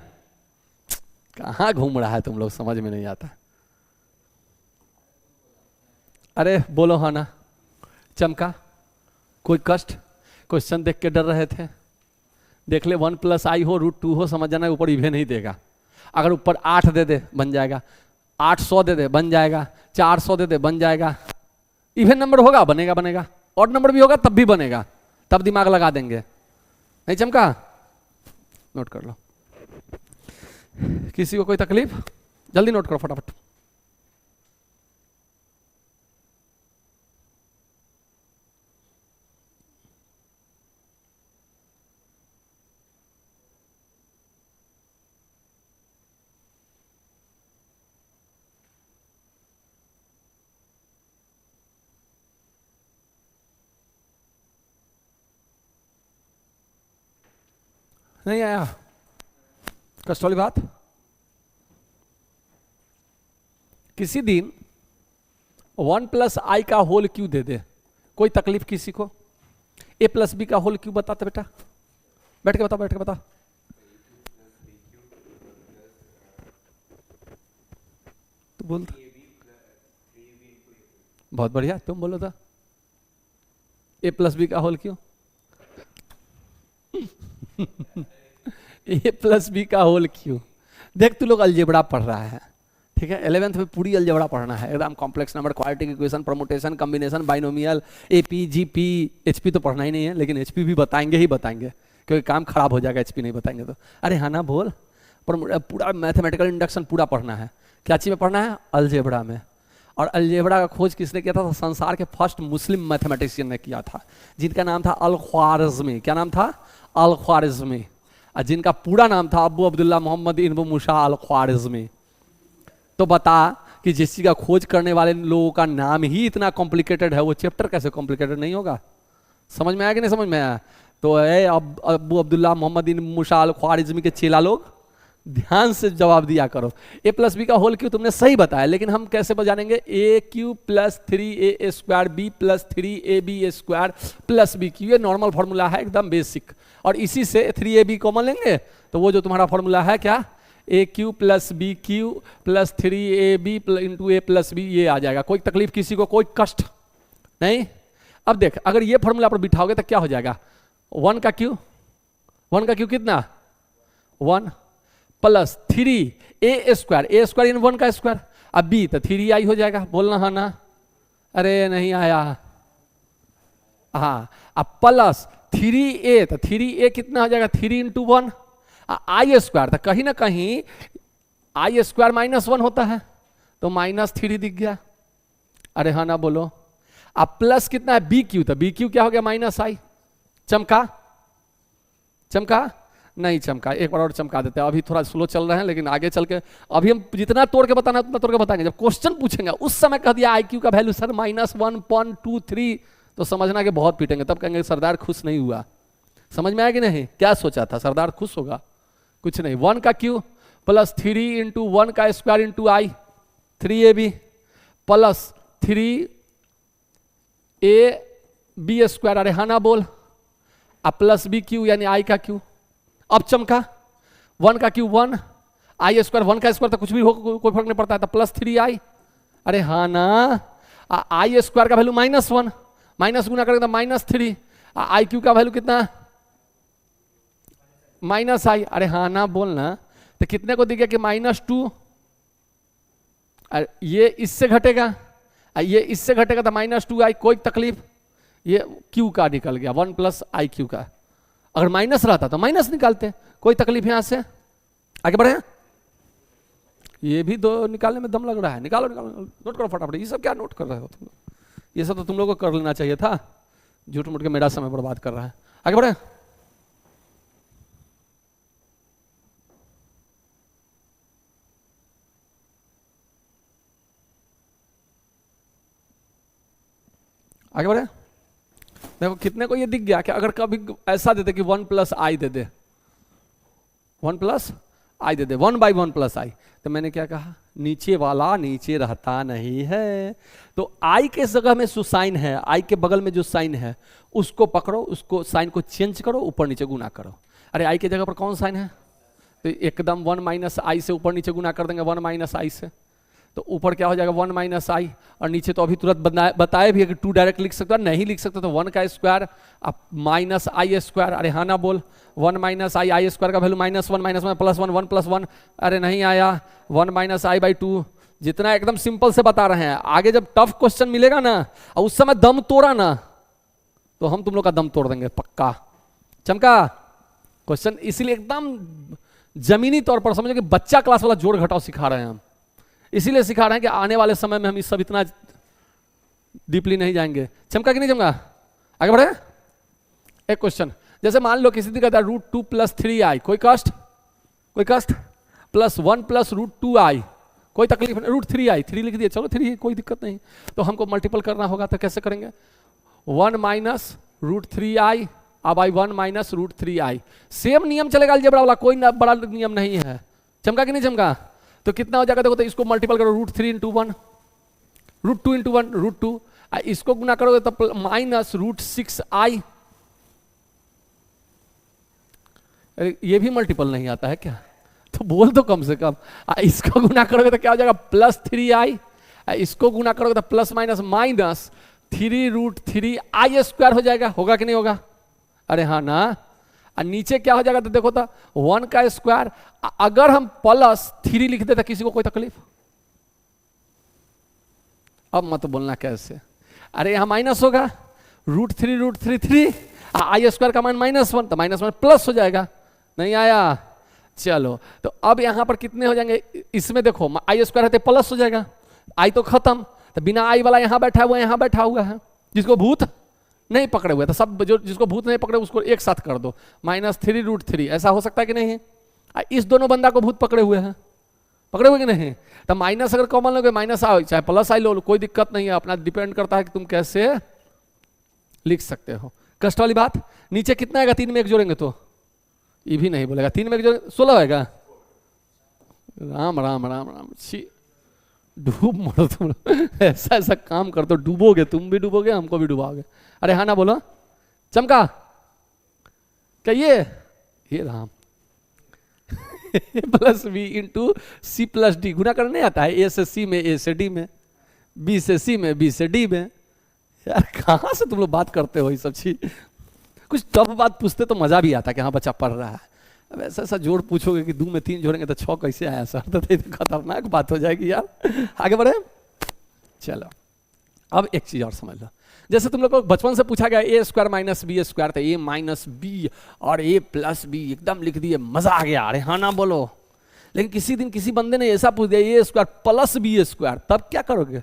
Speaker 1: कहाँ घूम रहा है तुम लोग, समझ में नहीं आता। अरे बोलो हाँ ना। चमका? कोई कष्ट? क्वेश्चन देख के डर रहे थे? देख ले 1 + i हो √2 हो, समझ जाना ऊपर इवन नहीं देगा। अगर ऊपर 8 दे दे बन जाएगा, 800 दे दे बन जाएगा, 400 दे दे बन जाएगा। इवन नंबर होगा बनेगा बनेगा, ऑड नंबर भी होगा तब भी बनेगा, तब दिमाग लगा देंगे। नहीं चमका? नोट कर लो। किसी को कोई तकलीफ? जल्दी नोट करो फटाफट। नहीं आया कष्ट वाली बात? किसी दिन 1 + i का होल क्यों दे दे, कोई तकलीफ किसी को? a + b का होल क्यों बताते बेटा? बैठ के बता, बैठ के बता। तू बोल। बहुत बढ़िया, तुम बोलो था। a + b का होल क्यों? a + b का होल क्यों? देख तू लोग अलजेब्रा पढ़ रहा है, ठीक है? 11th में पूरी अलजेब्रा पढ़ना है, एकदम complex number, quadratic equation, permutation, combination, binomial, AP, GP, HP तो पढ़ना ही नहीं है, लेकिन एचपी भी बताएंगे ही बताएंगे, क्योंकि काम खराब हो जाएगा एचपी नहीं बताएंगे तो। अरे हाँ ना बोल। पर पूरा मैथमेटिकल इंडक्शन पूरा पढ़ना है। क्या चीज में पढ़ना है? अलजेब्रा में। और अलजेब्रा का खोज किसने किया था? संसार के फर्स्ट मुस्लिम मैथमेटिशियन ने किया था, जिनका नाम था अल-ख्वारिज़मी। क्या नाम था? अल-ख्वारिज़मी। और जिनका पूरा नाम था अबू अब्दुल्ला मोहम्मद इब्न मूसा अल-ख्वारिज़मी। तो बता कि जिस चीज का खोज करने वाले लोगों का नाम ही इतना कॉम्प्लिकेटेड है, वो चैप्टर कैसे कॉम्प्लिकेटेड नहीं होगा? समझ में आया कि नहीं समझ में आया? तो अबू अब्दुल्ला मोहम्मद इब्न मूसा अल-ख्वारिज़मी के चेला लोग ध्यान से जवाब दिया करो। a + b का होल क्यों तुमने सही बताया, लेकिन हम कैसे जानेंगे? a³ + 3a² b + 3ab² + bq, ये नॉर्मल फॉर्मूला है एकदम बेसिक। और इसी से 3ab कॉमन लेंगे तो वो जो तुम्हारा फॉर्मूला है क्या? a³ + bq + 3ab × a + b, ये आ जाएगा। कोई तकलीफ किसी को? कोई कष्ट नहीं? अब देख, अगर ये फॉर्मूला पर बिठाओगे तो क्या हो जाएगा? 1 का क्यू, 1 का क्यू कितना? 1 + 3a², a² इन 1 का स्क्वायर, अब b तो 3i हो जाएगा। बोलना है ना? अरे नहीं आया। हाँ, अब प्लस 3a, तो 3a कितना हो जाएगा? 3 × 1 i², तो कहीं ना कहीं i² -1 होता है, तो -3 दिख गया। अरे हाँ ना बोलो। अब प्लस कितना है? bq, तो bq क्या हो गया? -i। चमका? चमका? नहीं चमका। एक बार और चमका देते हैं, अभी थोड़ा स्लो चल रहे हैं, लेकिन आगे चल के अभी हम जितना तोड़ के बताना उतना तोड़ के बताएंगे। जब क्वेश्चन पूछेंगे उस समय कह दिया IQ का वैल्यू सर -1.23, तो समझना कि बहुत पीटेंगे, तब कहेंगे सरदार खुश नहीं हुआ। समझ में आया कि नहीं? क्या सोचा था सरदार खुश होगा? कुछ नहीं। 1 का क्यू + 3 × 1 का स्क्वायर × i, 3ab + 3ab²। अरे हाँ ना बोल। अब + bq यानी i का क्यू। अब चमका? 1 का क्यू 1, i² 1 का स्क्वायर तो कुछ भी हो, कोई फर्क नहीं पड़ता है, तो +3i। अरे हाँ ना। i² का वैल्यू -1, माइनस गुना करेंगे तो -3, IQ का वैल्यू कितना? -i। अरे हाँ ना बोलना। तो कितने को दिखेगा कि -2, ये इससे घटेगा, ये इससे घटेगा तो -2i। कोई तकलीफ? ये Q का निकल गया, 1 + IQ का। अगर माइनस रहता तो माइनस निकालते। कोई तकलीफ? यहां से आगे बढ़े। ये भी दो निकालने में दम लग रहा है। निकालो निकालो, नोट करो फटाफट। ये सब क्या नोट कर रहे हो तुम लोग? ये सब तो तुम लोगों को कर लेना चाहिए था, झूठ मूठ के मेरा समय बर्बाद कर रहा है। आगे बढ़े। आगे बढ़े। देखो कितने को ये दिख गया कि अगर कभी ऐसा देते कि 1 + i they they, 1 + i they they, 1/1 + i, तो मैंने क्या कहा? नीचे वाला नीचे रहता नहीं है। तो i के जगह में जो साइन है, i के बगल में जो साइन है उसको पकड़ो, उसको साइन को चेंज करो, ऊपर नीचे गुना करो। अरे आई की जगह पर कौन साइन है, तो एकदम 1 माइनस आई से ऊपर नीचे गुना कर देंगे 1 माइनस आई से, तो ऊपर क्या हो जाएगा 1 माइनस आई, और नीचे तो अभी तुरंत बताए भी है कि 2 डायरेक्ट लिख सकते हो, नहीं लिख सकते तो 1 का स्क्वायर अब माइनस आई स्क्वायर, अरे हाँ ना बोल, 1 माइनस आई स्क्वायर का वैल्यू -1 प्लस 1 1 प्लस 1, अरे नहीं आया 1 माइनस आई बाई 2, जितना एकदम सिंपल से बता रहे हैं, आगे जब टफ क्वेश्चन मिलेगा ना और उस समय दम तोड़ा ना तो हम तुम लोग का दम तोड़ देंगे पक्का। चमका क्वेश्चन इसीलिए एकदम जमीनी तौर पर समझो कि बच्चा क्लास वाला जोड़ घटाव सिखा रहे हैं हम, इसीलिए सिखा रहे हैं कि आने वाले समय में हम इस सब इतना डीपली नहीं जाएंगे। चमका कि नहीं चमका, आगे बढ़े। एक क्वेश्चन जैसे मान लो किसी दिन कहता है √2 + 3i, कोई कष्ट, कोई कष्ट, +1 + √2i, कोई तकलीफ नहीं, √3i 3 लिख दिए, चलो 3 कोई दिक्कत नहीं, तो हमको मल्टीपल करना होगा तो कैसे करेंगे, 1 माइनस √3i अब आई 1 माइनस √3i, सेम नियम चलेगा अलजेब्रा वाला, कोई बड़ा नियम नहीं है। चमका कि नहीं चमका, तो कितना हो जाएगा देखो, तो इसको मल्टीपल करो √3 × 1, √2 × 1 √2, इसको गुना करोगे तो -√6i, ये भी मल्टीपल नहीं आता है क्या, तो बोल दो कम से कम। इसको गुना करोगे तो क्या हो जाएगा +3i, इसको गुना करोगे तो ±-3√3i² हो जाएगा, होगा कि नहीं होगा, अरे हाँ ना। और नीचे क्या हो जाएगा तो देखो तो 1 का स्क्वायर, अगर हम +3 लिख देते किसी को कोई तकलीफ, अब मत बोलना कैसे, अरे यहां माइनस होगा √3 i² का मान -1 तो -1 प्लस हो जाएगा, नहीं आया। चलो तो अब यहां पर कितने हो जाएंगे, इसमें देखो i² है तो प्लस हो जाएगा, आई तो खत्म, तो बिना आई वाला यहां बैठा हुआ, यहां बैठा हुआ है, जिसको भूत नहीं पकड़े हुए, तो सब जो जिसको भूत नहीं पकड़े उसको एक साथ कर दो, -3√3, ऐसा हो सकता है कि नहीं, इस दोनों बंदा को भूत पकड़े हुए हैं, पकड़े हुए कि नहीं, तो माइनस अगर कॉमन लोगे माइनस आओ चाहे प्लस आई लो, कोई दिक्कत नहीं है, अपना डिपेंड करता है कि तुम कैसे लिख सकते हो। कष्ट वाली बात, नीचे कितना आएगा 3 में 1 जोड़ेंगे तो, ये भी नहीं बोलेगा, 3 में 1 जोड़ेंगे 16 आएगा, राम राम राम राम, छी डूब मरो तुम, ऐसा ऐसा काम कर दो, डूबोगे, तुम भी डूबोगे, हमको भी डुबाओगे, अरे हाँ ना बोलो। चमका क्या ये राम +b × c+d, गुना करने आता है, a से c में, a से d में, b से c में, b से d में, यार कहाँ से तुम लोग बात करते हो ये सब चीज, कुछ टफ बात पूछते तो मजा भी आता कि हाँ बच्चा पढ़ रहा है, अब ऐसा ऐसा जोड़ पूछोगे कि 2 में 3 जोड़ेंगे तो 6 कैसे आया सर, तो खतरनाक बात हो जाएगी यार। आगे बढ़े, चलो अब एक चीज और समझ लो, जैसे तुम लोग को बचपन से पूछा गया a² - b² तो a - b और a + b एकदम लिख दिए, मजा आ गया, अरे हाँ ना बोलो। लेकिन किसी दिन किसी बंदे ने ऐसा पूछ दिया a² + b², तब क्या करोगे,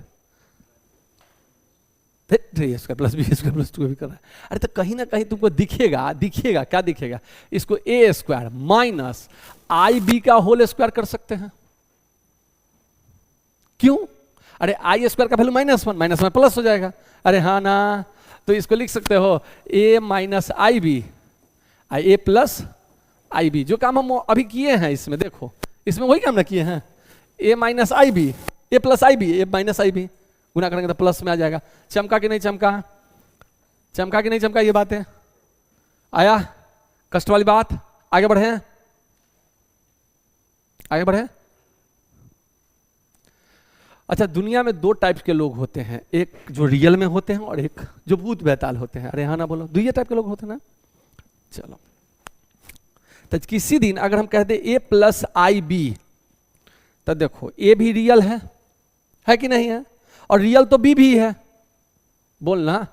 Speaker 1: a² + b² + 2 भी कर रहा है, अरे तो कहीं ना कहीं तुमको दिखेगा, दिखेगा क्या दिखेगा, इसको a² - ib का होल स्क्वायर कर सकते हैं, क्यों, अरे i² का वैल्यू -1 -1 प्लस हो जाएगा, अरे हाँ ना, तो इसको लिख सकते हो a - ib, a + ib, जो काम हम अभी किए हैं इसमें, देखो इसमें वही काम ना किए हैं, a - ib, a + ib, a - ib गुना करेंगे तो प्लस में आ जाएगा। चमका कि नहीं चमका, चमका कि नहीं चमका, ये बात है आया, कष्ट वाली बात। आगे बढ़े, आगे बढ़े। अच्छा, दुनिया में 2 टाइप के लोग होते हैं, एक जो रियल में होते हैं और एक जो भूत बैताल होते हैं, अरे हाँ ना बोलो, 2 टाइप के लोग होते हैं ना। चलो तो किसी दिन अगर हम कहते a + ib, तो देखो a भी रियल है कि नहीं है, और रियल तो b भी है, बोलना,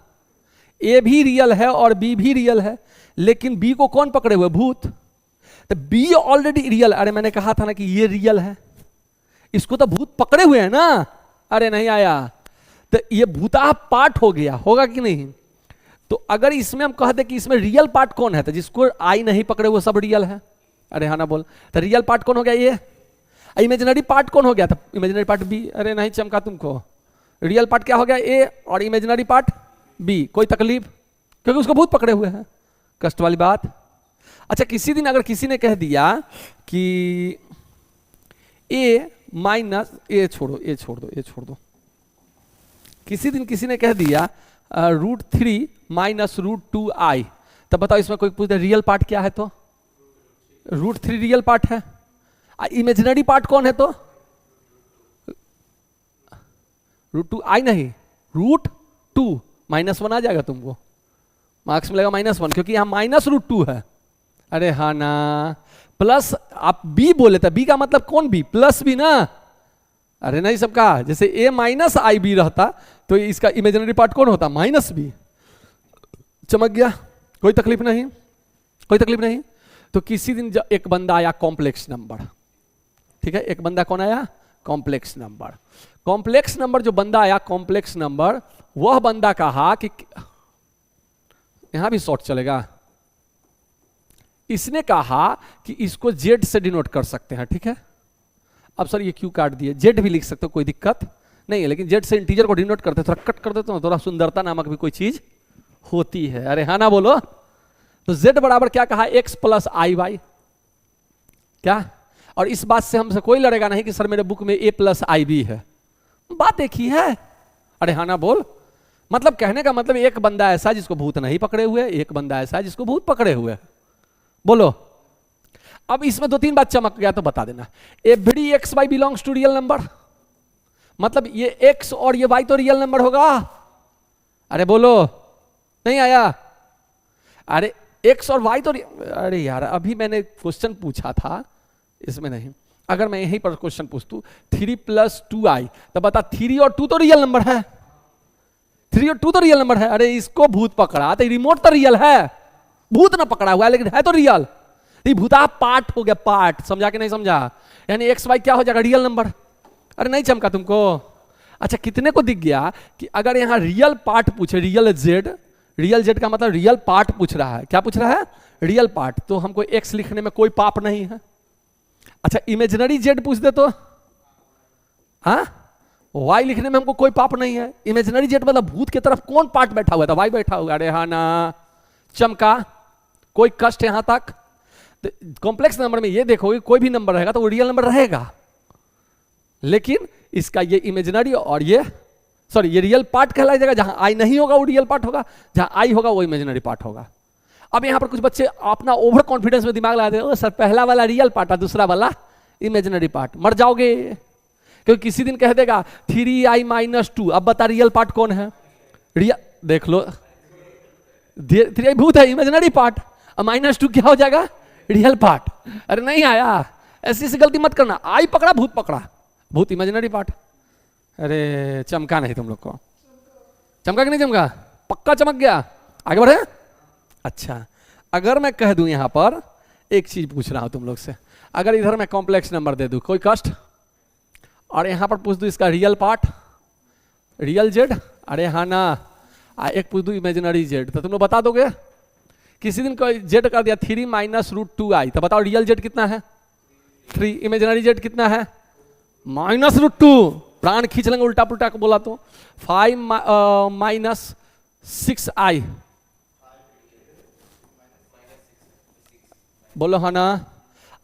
Speaker 1: a भी रियल है और b भी रियल है, लेकिन b को कौन पकड़े हुए, भूत, तो b ऑलरेडी रियल, अरे मैंने कहा था ना कि ये रियल है, इसको तो भूत पकड़े हुए हैं ना, अरे नहीं आया, तो ये भूता पार्ट हो गया, होगा कि नहीं। तो अगर इसमें हम कहते कि इसमें रियल पार्ट कौन है, तो जिसको आई नहीं पकड़े हुए सब रियल है, अरे हाँ ना बोल, तो रियल पार्ट कौन हो गया ये, इमेजिनरी पार्ट कौन हो गया, तो इमेजिनरी पार्ट बी, अरे नहीं चमका तुमको, रियल पार्ट क्या हो गया ए और इमेजिनरी पार्ट बी, कोई तकलीफ, क्योंकि उसको भूत पकड़े हुए हैं, कष्ट वाली बात। अच्छा, किसी दिन अगर किसी ने कह दिया कि ए छोड़ दो, किसी दिन किसी ने कह दिया √3 - √2i, तब बताओ इसमें कोई पूछता रियल पार्ट क्या है, तो √3 रियल पार्ट है, इमेजिनरी पार्ट कौन है? तो √2 आई नहीं, √2 -1 आ जाएगा तुमको, मार्क्स मिलेगा -1 क्योंकि यहां -√2 है। अरे हाँ ना, प्लस आप बी बोले थे, बी का मतलब कौन बी? प्लस बी ना। अरे नहीं सबका, जैसे a -ib रहता तो इसका इमेजिनरी पार्ट कौन होता? -b। चमक गया? कोई तकलीफ नहीं, कोई तकलीफ नहीं। तो किसी दिन एक बंदा आया कॉम्प्लेक्स नंबर, ठीक है, एक बंदा कौन आया? Complex number. कॉम्प्लेक्स नंबर जो बंदा आया कॉम्प्लेक्स नंबर, वह बंदा कहा कि यहां भी शॉर्ट चलेगा, इसने कहा कि इसको जेड से डिनोट कर सकते हैं, ठीक है। अब सर ये क्यों काट दिए? जेड भी लिख सकते हो, कोई दिक्कत नहीं है, लेकिन जेड से इंटीजर को डिनोट करते थोड़ा कट कर देते हो, थोड़ा सुंदरता नामक भी कोई चीज होती है। अरे हाँ ना बोलो। तो जेड बराबर क्या कहा? x + i/, क्या? और इस बात से हमसे कोई लड़ेगा नहीं कि सर मेरे बुक में a + ib है, बात एक ही है। अरे हाँ ना बोल। मतलब कहने का मतलब एक बंदा ऐसा जिसको भूत नहीं पकड़े हुए, एक बंदा ऐसा जिसको भूत पकड़े हुए। बोलो। अब इसमें 2-3 बात चमक गया तो बता देना। Every xy belongs to real number, मतलब ये x और ये y तो रियल नंबर होगा। अरे बोलो, नहीं आया? अरे x और y तो अरे यार अभी मैंने क्वेश्चन पूछा था, इसमें नहीं। अगर मैं यहीं पर क्वेश्चन पूछतू 3 + 2i, तो बता 3 और 2 तो रियल नंबर है, 3 और 2 तो रियल नंबर है। अरे इसको भूत पकड़ा तो रिमोट तो रियल है, भूत ना पकड़ा हुआ है लेकिन है तो रियल। ये भूता पार्ट हो गया, पार्ट। समझा कि नहीं समझा? यानी एक्स वाई क्या हो जाएगा? Real number. अरे नहीं चमका तुमको? अच्छा कितने को दिख गया कि अगर यहां रियल पार्ट पूछे, रियल जेड का मतलब रियल पार्ट पूछ रहा है। क्या पूछ रहा है? Real part. तो हमको एक्स लिखने में कोई पाप नहीं है। अच्छा इमेजिनरी जेड पूछ दे तो हाँ, वाई लिखने में हमको कोई पाप नहीं है। इमेजिनरी जेड मतलब भूत की तरफ कौन पार्ट बैठा हुआ था? वाई बैठा हुआ। अरे हाँ ना, चमका? कोई कष्ट यहां तक? तो कॉम्प्लेक्स नंबर में ये देखोगे कोई भी नंबर रहेगा तो वो रियल नंबर रहेगा, लेकिन इसका ये इमेजिनरी और ये सॉरी ये रियल पार्ट कहलाया जाएगा। जहां आई नहीं होगा वो रियल पार्ट होगा, जहां आई होगा वो इमेजिनरी पार्ट होगा। अब यहां पर कुछ बच्चे अपना ओवर कॉन्फिडेंस में दिमाग लगा देते, सर पहला वाला रियल पार्ट है, दूसरा वाला इमेजिनरी पार्ट। मर जाओगे, क्योंकि किसी दिन कह देगा 3i - 2। अब बता रियल पार्ट कौन है? रियल देख लो, 3i भूत है, इमेजिनरी पार्ट, और -2 क्या हो जाएगा? Real part. अरे नहीं आया, ऐसी गलती मत करना। आई पकड़ा, भूत पकड़ा, भूत इमेजिनरी पार्ट। अरे चमका नहीं तुम लोग को? चमका कि नहीं चमका? पक्का चमक गया? आगे बढ़े। अच्छा अगर मैं कह दूं यहां पर एक चीज पूछ रहा हूं तुम लोग से, अगर इधर मैं कॉम्प्लेक्स नंबर दे दूं, कोई कष्ट? और यहां पर पूछ दूं इसका रियल पार्ट, रियल जेड, अरे हाँ ना, एक पूछ दूं इमेजिनरी जेड, तो तुम लोग बता दोगे? किसी दिन कोई जेड कर दिया 3 - √2i, तो बताओ रियल जेड कितना है? 3। इमेजिनरी जेड कितना है? -√2। प्राण खींच लेंगे उल्टा पुल्टा को बोला तो। 5 - 6i, बोलो हाँ ना।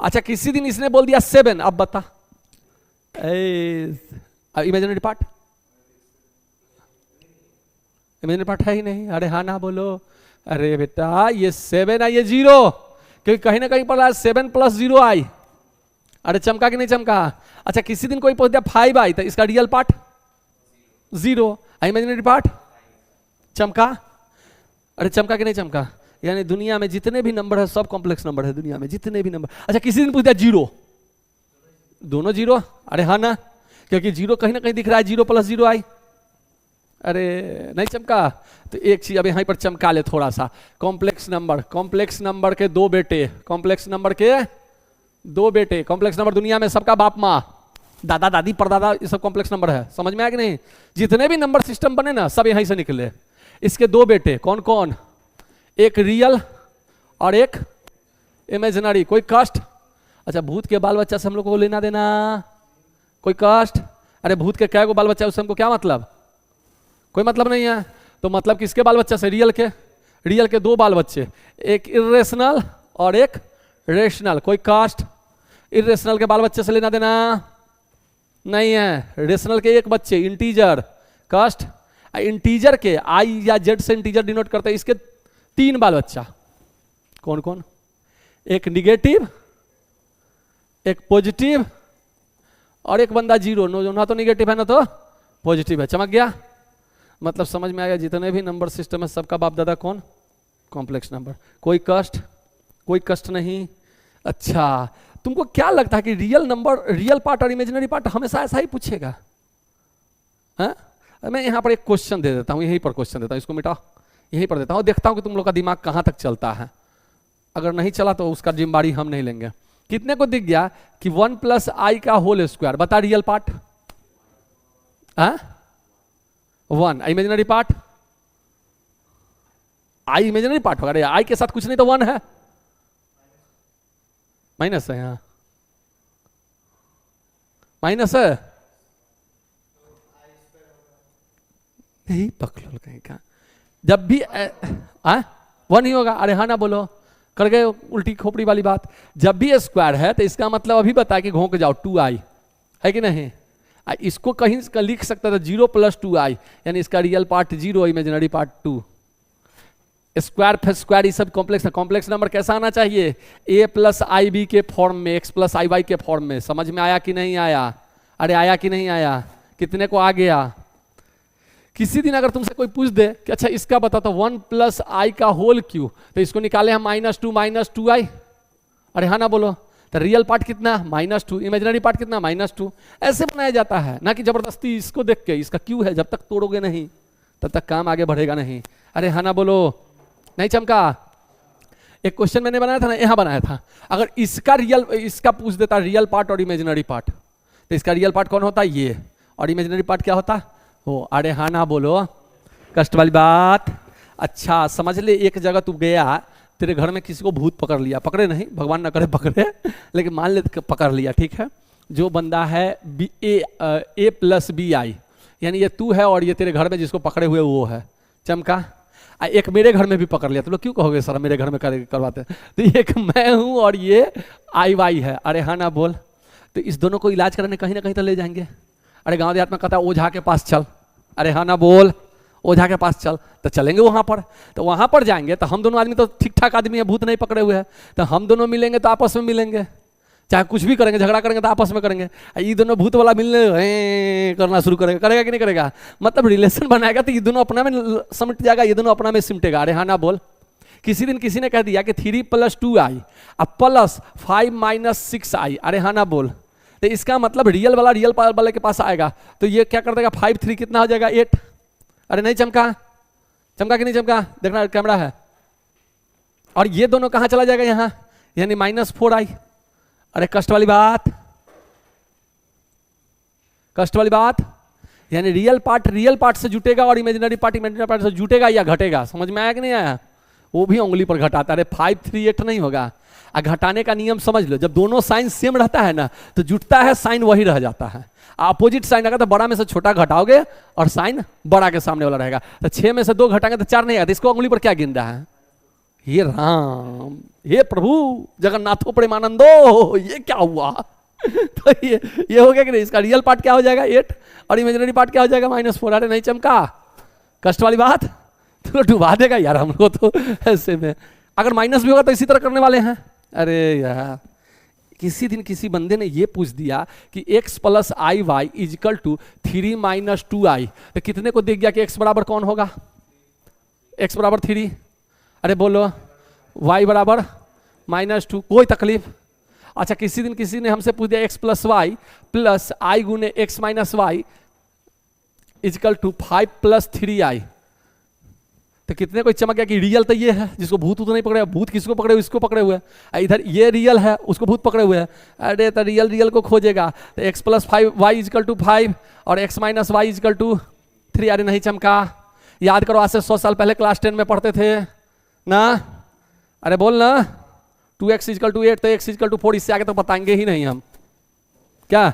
Speaker 1: अच्छा किसी दिन इसने बोल दिया 7, अब बता इमेजिनरी पार्ट? इमेजिनरी पार्ट है ही नहीं। अरे हाँ ना बोलो। अरे बेटा ये 7 है, ये 0, क्योंकि कहीं ना कहीं पर 7 + 0i। अरे चमका कि नहीं चमका? अच्छा किसी दिन कोई पूछ दिया 5i, तो इसका रियल पार्ट 0, इमेजिनरी पार्ट चमका? अरे चमका कि नहीं चमका? यानी दुनिया में जितने भी नंबर है सब कॉम्प्लेक्स नंबर है, दुनिया में जितने भी नंबर। अच्छा किसी दिन पूछ दिया 0, दोनों 0? अरे हाँ ना, क्योंकि 0 कहीं ना कहीं दिख रहा है, 0 + 0i। अरे नहीं चमका? तो एक चीज अब यहां पर चमका ले थोड़ा सा। कॉम्प्लेक्स नंबर के 2 बेटे, कॉम्प्लेक्स नंबर के 2 बेटे। कॉम्प्लेक्स नंबर दुनिया में सबका बाप माँ, दादा दादी परदादा, ये सब कॉम्प्लेक्स नंबर है। समझ में आया कि नहीं? जितने भी नंबर सिस्टम बने ना सब यहीं से निकले। इसके 2 बेटे कौन कौन? एक रियल और एक इमेजिनरी। कोई कष्ट? अच्छा भूत के बाल बच्चा से हम लोग को लेना देना? कोई कष्ट? अरे भूत के क्या बाल बच्चा, उससे हमको क्या मतलब? कोई मतलब नहीं है। तो मतलब किसके बाल बच्चा से? रियल के 2 बाल बच्चे, एक इरेशनल और एक रेशनल। कोई कास्ट? इरेशनल के बाल बच्चे से लेना देना नहीं है। रेशनल के एक बच्चे इंटीजर, कास्ट। इंटीजर के आई या जेड से इंटीजर डिनोट करते हैं, इसके 3 बाल बच्चा। कौन कौन? एक निगेटिव एक पॉजिटिव और एक बंदा जीरो, ना तो निगेटिव है ना तो पॉजिटिव है। चमक गया? मतलब समझ में आ गया, जितने भी नंबर सिस्टम है सबका बाप दादा कौन? Complex number. कोई कष्ट नहीं। अच्छा, तुमको क्या लगता है कि रियल नंबर, रियल पार्ट और इमेजिनरी पार्ट हमेशा ऐसा ही पूछेगा? हाँ? मैं यहाँ पर एक क्वेश्चन दे देता हूँ, यहीं पर क्वेश्चन देता हूँ, इसको मिटा, यहीं पर देता हूँ, देखता हूँ कि तुम लोग का दिमाग कहाँ तक चलता है। अगर नहीं चला तो उसका जिम्मेदारी हम नहीं लेंगे। कितने को दिख गया कि 1 + i का होल स्क्वायर, बता real part? 1, imaginary part? i imaginary part होगा। अरे i के साथ कुछ नहीं तो 1 है, माइनस है, यहाँ माइनस है, नहीं पकड़ कहीं का। जब भी 1 ही होगा। अरे हाँ ना बोलो, कर गए उल्टी खोपड़ी वाली बात। जब भी स्क्वायर है तो इसका मतलब अभी बता के घोंक जाओ 2i है कि नहीं? इसको कहीं लिख सकता था 0 + 2i, यानी इसका real part 0, imaginary part 2। Square फिर स्क्वायर ये सब कॉम्प्लेक्स है। कॉम्प्लेक्स नंबर कैसा आना चाहिए? a + ib के फॉर्म में, x + iy के फॉर्म में। समझ में आया कि नहीं आया? अरे आया कि नहीं आया? कितने को आ गया? किसी दिन अगर तुमसे कोई पूछ दे कि अच्छा इसका बता तो 1 + i का होल क्यू, तो इसको निकाले हम -2 - 2i। अरे हाँ ना बोलो, तो रियल पार्ट कितना? -2, इमेजिनरी पार्ट कितना? -2। ऐसे बनाया जाता है ना कि जबरदस्ती इसको देख के, इसका क्यू है, जब तक तोड़ोगे नहीं तब तक काम आगे बढ़ेगा नहीं। अरे हाँ ना बोलो, नहीं चमका? एक क्वेश्चन मैंने बनाया था ना, यहाँ बनाया था, अगर इसका पूछ देता रियल पार्ट और इमेजिनरी पार्ट, तो इसका रियल पार्ट कौन होता? ये, और इमेजिनरी पार्ट क्या होता? हो। अरे हाँ ना बोलो, कष्ट वाली बात। अच्छा समझ ले, एक जगह तू गया, तेरे घर में किसी को भूत पकड़ लिया, पकड़े नहीं, भगवान ना करे पकड़े, लेकिन मान ले पकड़ लिया, ठीक है? जो बंदा है a + bi, यानी ये तू है और ये तेरे घर में जिसको पकड़े हुए वो है। चमका? एक मेरे घर में भी पकड़ लिया, तो लोग क्यों कहोगे सर मेरे घर में करवाते हैं? तो एक मैं हूं और ये i है। अरे हाँ ना बोल, तो इस दोनों को इलाज कराने कहीं ना कहीं तो ले जाएंगे। अरे गांव देहात में कहता है ओझा के पास चल। अरे हाँ ना बोल, ओझा के पास चल, तो चलेंगे वहां पर। तो वहां पर जाएंगे तो हम दोनों आदमी तो ठीक ठाक आदमी है, भूत नहीं पकड़े हुए हैं, तो हम दोनों मिलेंगे तो आपस में मिलेंगे, चाहे कुछ भी करेंगे, झगड़ा करेंगे तो आपस में करेंगे। ये दोनों भूत वाला मिलने करना शुरू करेगा कि नहीं करेगा? मतलब रिलेशन बनाएगा तो ये दोनों अपना में सिमट जाएगा, ये दोनों अपना में सिमटेगा। अरे हाँ ना बोल, किसी दिन किसी ने कह दिया कि 3 + 2i अब +5 - 6i। अरे हाँ ना बोल, तो इसका मतलब रियल वाले के पास आएगा, तो ये क्या कर देगा? 5 3 कितना हो जाएगा? 8। अरे नहीं चमका? चमका कि नहीं चमका? देखना कैमरा है। और ये दोनों कहां चला जाएगा? यहां, यानी -4i। अरे कष्ट वाली बात, कष्ट वाली बात, यानी रियल पार्ट से जुटेगा और इमेजिनरी पार्ट से जुटेगा या घटेगा? समझ में आया कि नहीं आया? वो भी उंगली पर घटाता। अरे 5 3 8 नहीं होगा। घटाने का नियम समझ लो, जब दोनों साइन सेम रहता है ना तो जुटता है, साइन वही रह जाता है। अपोजिट साइन अगर तो बड़ा में से छोटा घटाओगे और साइन बड़ा के सामने वाला रहेगा। तो 6 में से 2 घटाएंगे तो 4 नहीं आएगा। इसको उंगली पर क्या गिन रहा है? हे राम, हे प्रभु जगन्नाथो प्रेमानंदो, ये क्या हुआ? तो ये हो गया कि नहीं? इसका रियल पार्ट क्या हो जाएगा? 8 और इमेजिनरी पार्ट क्या हो जाएगा? -4। अरे नहीं चमका? कष्ट वाली बात, तो डुबा देगा यार हमको तो ऐसे में। अगर माइनस भी होगा तो इसी तरह करने वाले हैं। अरे यार, किसी दिन किसी बंदे ने ये पूछ दिया कि x + iy = 3 - 2i, तो कितने को दिख गया कि x बराबर कौन होगा? x बराबर 3। अरे बोलो, y बराबर -2, कोई तकलीफ? अच्छा किसी दिन किसी ने हमसे पूछ दिया x + y + i गुने x - y = 5 + 3i, तो कितने को चमक गया कि रियल तो ये है जिसको भूत नहीं पकड़े? भूत किसको पकड़े हुए? इसको पकड़े हुए हैं। इधर ये रियल है, उसको भूत पकड़े हुए हैं। अरे तो रियल को खोजेगा, तो x + 5y = 5 और x - y = 3। अरे नहीं चमका? याद करो, आज से 100 साल पहले क्लास 10 में पढ़ते थे ना? अरे बोल ना, 2x = 8 तो x = 4। इससे आगे तो बताएंगे ही नहीं हम। क्या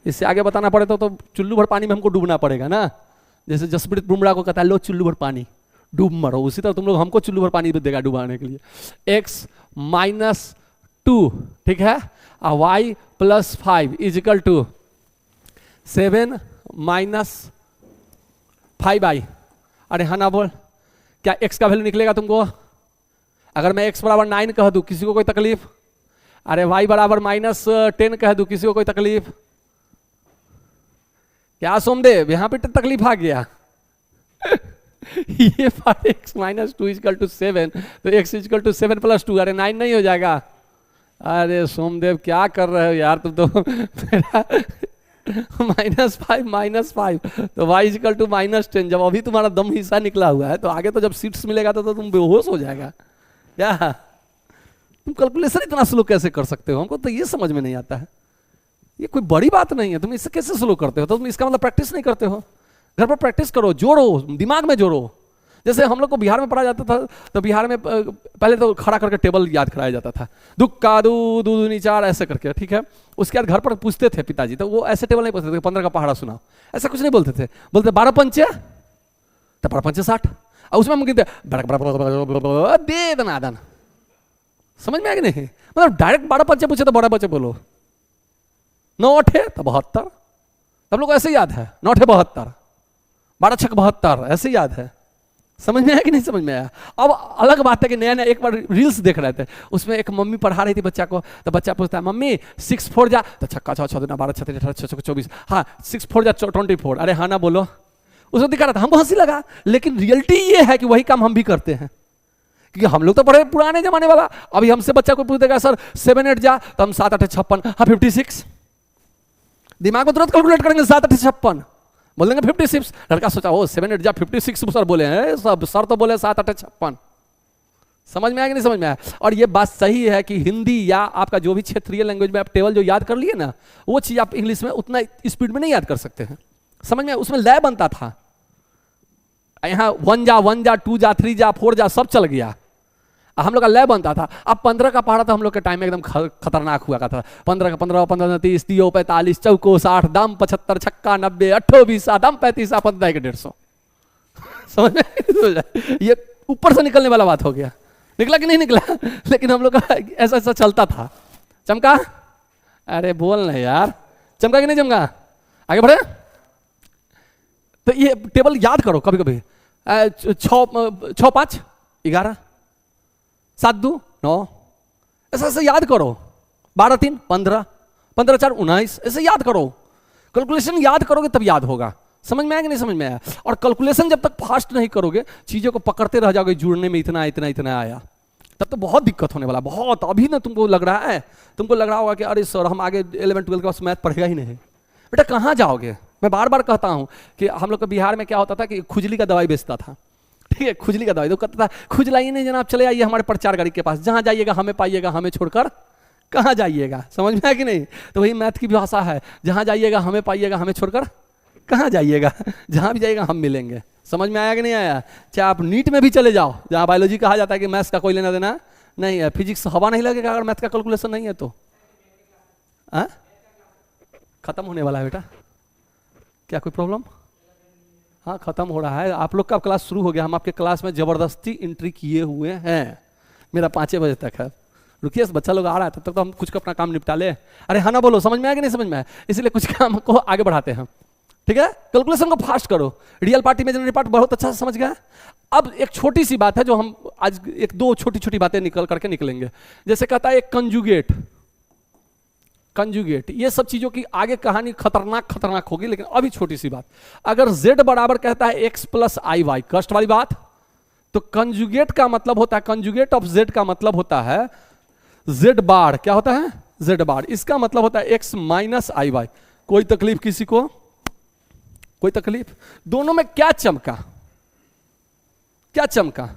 Speaker 1: इससे आगे बताना पड़े तो चुल्लू भर पानी में हमको डूबना पड़ेगा ना? जैसे जसप्रीत बुमराह को कहता है लो चुल्लू भर पानी डूब मरो, उसी तरह तुम लोग हमको चुल्लू भर पानी देगा डुबाने के लिए। x - 2, ठीक है, y + 5 = 7 - 5i। अरे हाँ ना बोल, क्या x का वैल्यू निकलेगा तुमको? अगर मैं x बराबर 9 कह दूं, किसी को कोई तकलीफ? अरे y बराबर -10 कह दूं, किसी को कोई तकलीफ? क्या सोमदेव यहां पे तकलीफ आ गया? ये पार्ट x -2 = 7, तो x = 7 + 2, अरे 9 नहीं हो जाएगा? अरे सोमदेव क्या कर रहे हो यार तुम तो मेरा -5 तो y = -10। जब अभी तुम्हारा दम हिस्सा निकला हुआ है तो आगे तो जब सीट्स मिलेगा तो तुम बेहोश हो जाएगा क्या? तुम कैलकुलेशन इतना स्लो कैसे कर सकते हो? हमको तो ये समझ में नहीं आता है। ये कोई बड़ी बात नहीं है, तुम इससे कैसे स्लो करते हो? तो तुम इसका मतलब प्रैक्टिस नहीं करते हो। घर पर प्रैक्टिस करो, जोड़ो, दिमाग में जोड़ो। जैसे हम लोग को बिहार में पढ़ा जाता था, तो बिहार में पहले तो खड़ा करके टेबल याद कराया जाता था, दुक्का दू दू दूनी 4 ऐसे करके, ठीक है। उसके बाद घर पर पूछते थे पिताजी, तो वो ऐसे टेबल नहीं पूछते थे 15 का पहाड़ा सुनाओ, ऐसा कुछ नहीं बोलते थे। बोलते 12 पंचे तो 12 पंचे 60, और उसमें हम कहते दे दनादन। समझ में आया कि नहीं? मतलब डायरेक्ट 12 पंचे पूछे तो 12 बच्चे बोलो, 9 8 तो 72, हम लोग को ऐसे याद है, 9 8 72, 12 6 72, ऐसे याद है। समझ में आया कि नहीं समझ में आया? अब अलग बात है कि नया नया एक बार रील्स देख रहे थे, उसमें एक मम्मी पढ़ा रही थी बच्चा को, तो बच्चा पूछता है मम्मी 6 4 जा, तो छक्का 6 6 2 12 36 18 6 24, हाँ 6 4 जा 24, अरे हाँ ना बोलो। उसको दिखा रहा था, हमको हंसी लगा, लेकिन रियलिटी ये है कि वही काम हम भी करते हैं, क्योंकि हम लोग तो बड़े पुराने जमाने वाला। अभी हमसे बच्चा को पूछ देगा सर 7 8 जा, तो हम 7 8 56, हाँ 56, दिमाग में तुरंत कैलकुलेट करेंगे, 7 8 56 बोल देंगे 56। लड़का सोचा ओ 7 8 जा 56 सर बोले हैं, सब सर तो बोले 7 8 56। समझ में आया कि नहीं समझ में आया? और ये बात सही है कि हिंदी या आपका जो भी क्षेत्रीय लैंग्वेज में आप टेबल जो याद कर लिए ना, वो चीज आप इंग्लिश में उतना स्पीड में नहीं याद कर सकते हैं। समझ में? उसमें लय बनता था, यहाँ 1 जा 2 जा 3 जा 4 जा सब चल गया, हम लोग का लय बनता था। अब 15 का पहाड़ा तो हम लोग के टाइम में एकदम खतरनाक हुआ था। 15 का 15 15 30 30 45 चौको 60 दम 75 छक्का 90 अट्ठो 20 दम 35 15 150। समझ में? ये ऊपर से निकलने वाला बात हो गया, निकला कि नहीं निकला? लेकिन हम लोग का ऐसा ऐसा चलता था। चमका? अरे बोल ना यार, चमका कि नहीं चमका? आगे बढ़े। तो ये टेबल याद करो कभी कभी, 6 5 11 7 2 9, ऐसा ऐसे याद करो। 12 3 15 15 4 19, ऐसे याद करो। कैलकुलेशन याद करोगे तब याद होगा। समझ में आया कि नहीं समझ में आया? और कैलकुलेशन जब तक फास्ट नहीं करोगे, चीजों को पकड़ते रह जाओगे, जुड़ने में इतना इतना इतना आया, तब तो बहुत दिक्कत होने वाला, बहुत। अभी ना तुमको लग रहा है, तुमको लग रहा होगा कि अरे सर हम आगे 11 12 के बाद मैथ पढ़ेगा ही नहीं। बेटा कहाँ जाओगे? मैं बार बार कहता हूँ कि हम लोग के बिहार में क्या होता था कि खुजली का दवाई बेचता था, ठीक है, खुजली का दवाई। तो कहता था खुजलाइए नहीं जनाब, चले आइए हमारे प्रचार गाड़ी के पास, जहाँ जाइएगा हमें पाइएगा, हमें छोड़कर कहाँ जाइएगा। समझ में आया कि नहीं? तो वही मैथ की भाषा है, जहाँ जाइएगा हमें पाइएगा, हमें छोड़कर कहाँ जाइएगा, जहाँ भी जाइएगा हम मिलेंगे। समझ में आया कि नहीं आया? चाहे आप नीट में भी चले जाओ, जहाँ बायोलॉजी कहा जाता है कि मैथ्स का कोई लेना देना नहीं है, फिजिक्स हवा नहीं लगेगा अगर मैथ का कैलकुलेशन नहीं है तो। खत्म होने वाला है बेटा, क्या कोई प्रॉब्लम? हाँ खत्म हो रहा है, आप लोग का क्लास शुरू हो गया। हम आपके क्लास में जबरदस्ती एंट्री किए हुए हैं, मेरा 5 बजे तक है। रुकिए, बच्चा लोग आ रहा है, तब तक तो हम कुछ अपना काम निपटा ले। अरे हाँ ना बोलो, समझ में आया कि नहीं समझ में आया? इसलिए कुछ काम को आगे बढ़ाते हैं, ठीक है। कैलकुलेशन को फास्ट करो। रियल पार्ट इमेजिनरी पार्ट बहुत अच्छा से समझ गया। अब एक छोटी सी बात है जो हम आज एक दो छोटी छोटी बातें निकल करके निकलेंगे। जैसे कहता है एक कंजुगेट, कंजुगेट, ये सब चीजों की आगे कहानी खतरनाक खतरनाक होगी, लेकिन अभी छोटी सी बात। अगर z बराबर कहता है x प्लस आई वाई, कष्ट वाली बात, तो कंजुगेट का मतलब होता है, कंजुगेट ऑफ z का मतलब होता है z बार। क्या होता है? z बार। इसका मतलब होता है x माइनस आई वाई। कोई तकलीफ किसी को? कोई तकलीफ? दोनों में क्या चमका? क्या चमका?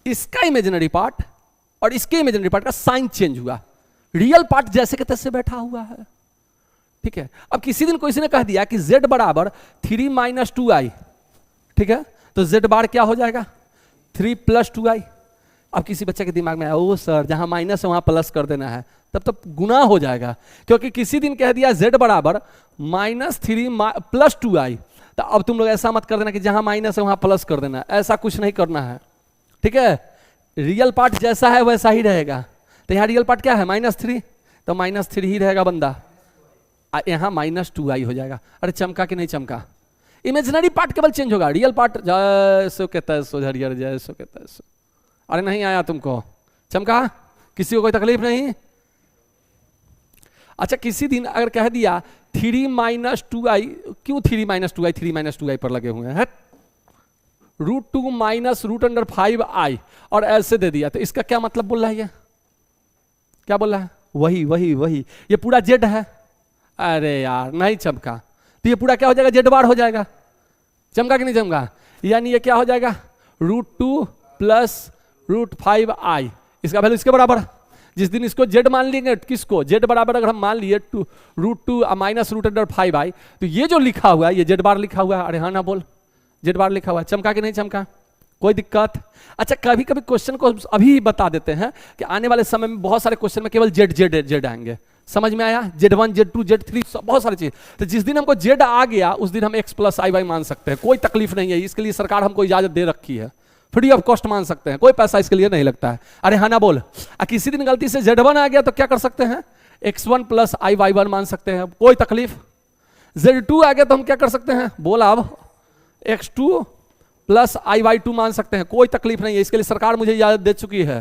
Speaker 1: इसका इमेजिनरी पार्ट और इसके इमेजिनरी पार्ट का साइन चेंज हुआ। रियल पार्ट जैसे के तैसे बैठा हुआ है, ठीक है। अब किसी दिन किसी ने कह दिया कि z बराबर 3 माइनस 2i, ठीक है, तो z बार क्या हो जाएगा? 3 प्लस 2i। अब किसी बच्चे के दिमाग में आया, ओ सर जहां माइनस है वहां प्लस कर देना है, तब तो गुना हो जाएगा, क्योंकि किसी दिन कह दिया z बराबर -3 प्लस 2i। तो अब तुम लोग ऐसा मत कर देना कि जहां माइनस है वहां प्लस कर देना, ऐसा कुछ नहीं करना है, ठीक है। रियल पार्ट जैसा है वैसा ही रहेगा। तो यहाँ रियल पार्ट क्या है? -3, तो -3 ही रहेगा बंदा, यहाँ -2i हो जाएगा। अरे चमका कि नहीं चमका? इमेजिनरी पार्ट केवल चेंज होगा, रियल पार्ट जैसो कहता है सो हरियर, जैसो कहता है सो। अरे नहीं आया तुमको? चमका? किसी को कोई तकलीफ नहीं? अच्छा किसी दिन अगर कह दिया 3 माइनस 2i, क्यों 3 माइनस 2i 3 माइनस 2i पर लगे हुए हैं, √2 माइनस √5i और ऐसे दे दिया, तो इसका क्या मतलब बोल रहा है, ये क्या बोल रहा है, वही वही वही, ये पूरा जेड है। अरे यार नहीं चमका, तो ये पूरा क्या हो जाएगा, जेड बार हो जाएगा। चमका कि नहीं चमका, यानी ये क्या हो जाएगा, √2 प्लस √5i, इसका वैल्यू इसके बराबर। जिस दिन इसको जेड मान लेंगे, किसको, जेड बराबर अगर हम मान लिए √2 माइनस √5i, तो ये जो लिखा हुआ है ये जेड बार लिखा हुआ है। अरे हाँ ना बोल, जेड बार लिखा हुआ है। चमका कि नहीं चमका, कोई दिक्कत। अच्छा कभी कभी क्वेश्चन को अभी बता देते हैं कि आने वाले समय में बहुत सारे क्वेश्चन में केवल जेड जेड जेड आएंगे, समझ में आया, Z1 Z2 Z3 बहुत सारी चीज। तो जिस दिन हमको जेड आ गया उस दिन हम x प्लस आई वाई मान सकते हैं, कोई तकलीफ नहीं है, इसके लिए सरकार हमको इजाजत दे रखी है, फ्री ऑफ कॉस्ट मान सकते हैं, कोई पैसा इसके लिए नहीं लगता है। अरे हाँ ना बोल, किसी दिन गलती से Z1 आ गया तो क्या कर सकते हैं, x1 प्लस आई वाई वन मान सकते हैं, कोई तकलीफ। Z2 आ गया तो हम क्या कर सकते हैं, बोला अब x2 plus I Y to मान सकते हैं, कोई तकलीफ नहीं है, इसके लिए सरकार मुझे इजाजत दे चुकी है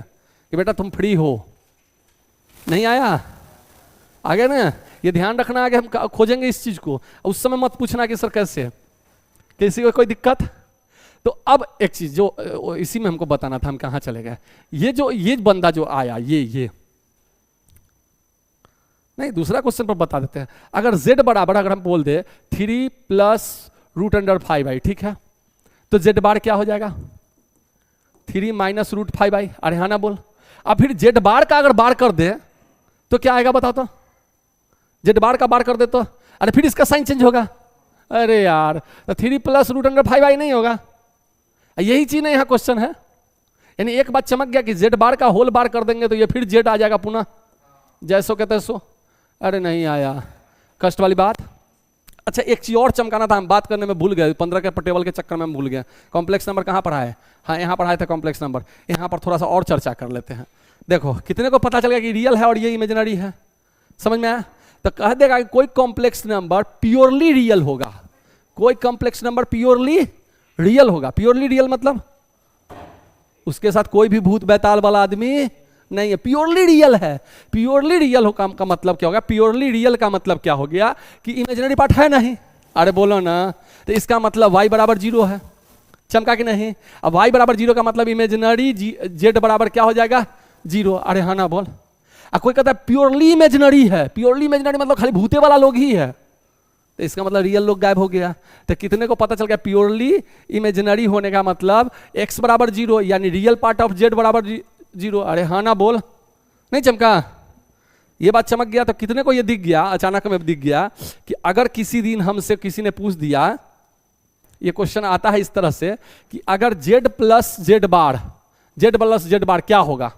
Speaker 1: कि बेटा तुम फ्री हो। नहीं आया, आगे ना, ये ध्यान रखना, आगे हम खोजेंगे इस चीज को, उस समय मत पूछना कि सर कैसे, किसी को कोई दिक्कत। तो अब एक चीज जो इसी में हमको बताना था, हम कहाँ चले गए, ये बंदा जो आया, ये नहीं, दूसरा क्वेश्चन पर बता देते हैं। अगर z बराबर अगर हम बोल दे 3 प्लस √5i, ठीक है, तो z बार क्या हो जाएगा, 3 माइनस √5i। अरे हाँ ना बोल, अब फिर z बार का अगर बार कर दे तो क्या आएगा बताओ तो, z बार का बार कर दे तो, अरे फिर इसका साइन चेंज होगा। अरे यार, तो 3 प्लस √5i नहीं होगा, यही चीज नहीं यहाँ क्वेश्चन है। यानी एक बात चमक गया कि z बार का होल बार कर देंगे तो ये फिर z आ जाएगा पुनः, जैसो कहते सो। अरे नहीं आया, कष्ट वाली बात। अच्छा एक चीज और चमकाना था, हम बात करने में भूल गए, 15 के टेबल के चक्कर में हम भूल गए। कॉम्प्लेक्स नंबर कहाँ पढ़ा है, हाँ यहाँ पढ़ाए थे कॉम्प्लेक्स नंबर, यहाँ पर थोड़ा सा और चर्चा कर लेते हैं। देखो कितने को पता चल गया कि रियल है और ये इमेजिनरी है, समझ में आया। तो कह देगा कि कोई कॉम्प्लेक्स नंबर प्योरली रियल होगा, कोई कॉम्प्लेक्स नंबर प्योरली रियल होगा। प्योरली रियल मतलब उसके साथ कोई भी भूत बैताल वाला आदमी नहीं है, प्योरली रियल है। प्योरली रियल का मतलब क्या होगा, प्योरली रियल का मतलब क्या हो गया कि इमेजिनरी पार्ट है नहीं। अरे बोलो ना, तो इसका मतलब y बराबर 0 है, चमका कि नहीं। अब y बराबर 0 का मतलब इमेजिनरी z बराबर क्या हो जाएगा 0। अरे हाँ ना बोल। अब कोई कहता है प्योरली इमेजिनरी है, प्योरली इमेजिनरी मतलब खाली भूते वाला लोग ही है, तो इसका मतलब रियल लोग गायब हो गया। तो कितने को पता चल गया प्योरली इमेजिनरी होने का मतलब x बराबर 0, यानी रियल पार्ट ऑफ z बराबर 0। अरे हाँ ना बोल, नहीं चमका, ये बात चमक गया। तो कितने को ये दिख गया, अचानक में दिख गया कि अगर किसी दिन हमसे किसी ने पूछ दिया, ये क्वेश्चन आता है इस तरह से कि अगर z प्लस z बार क्या होगा,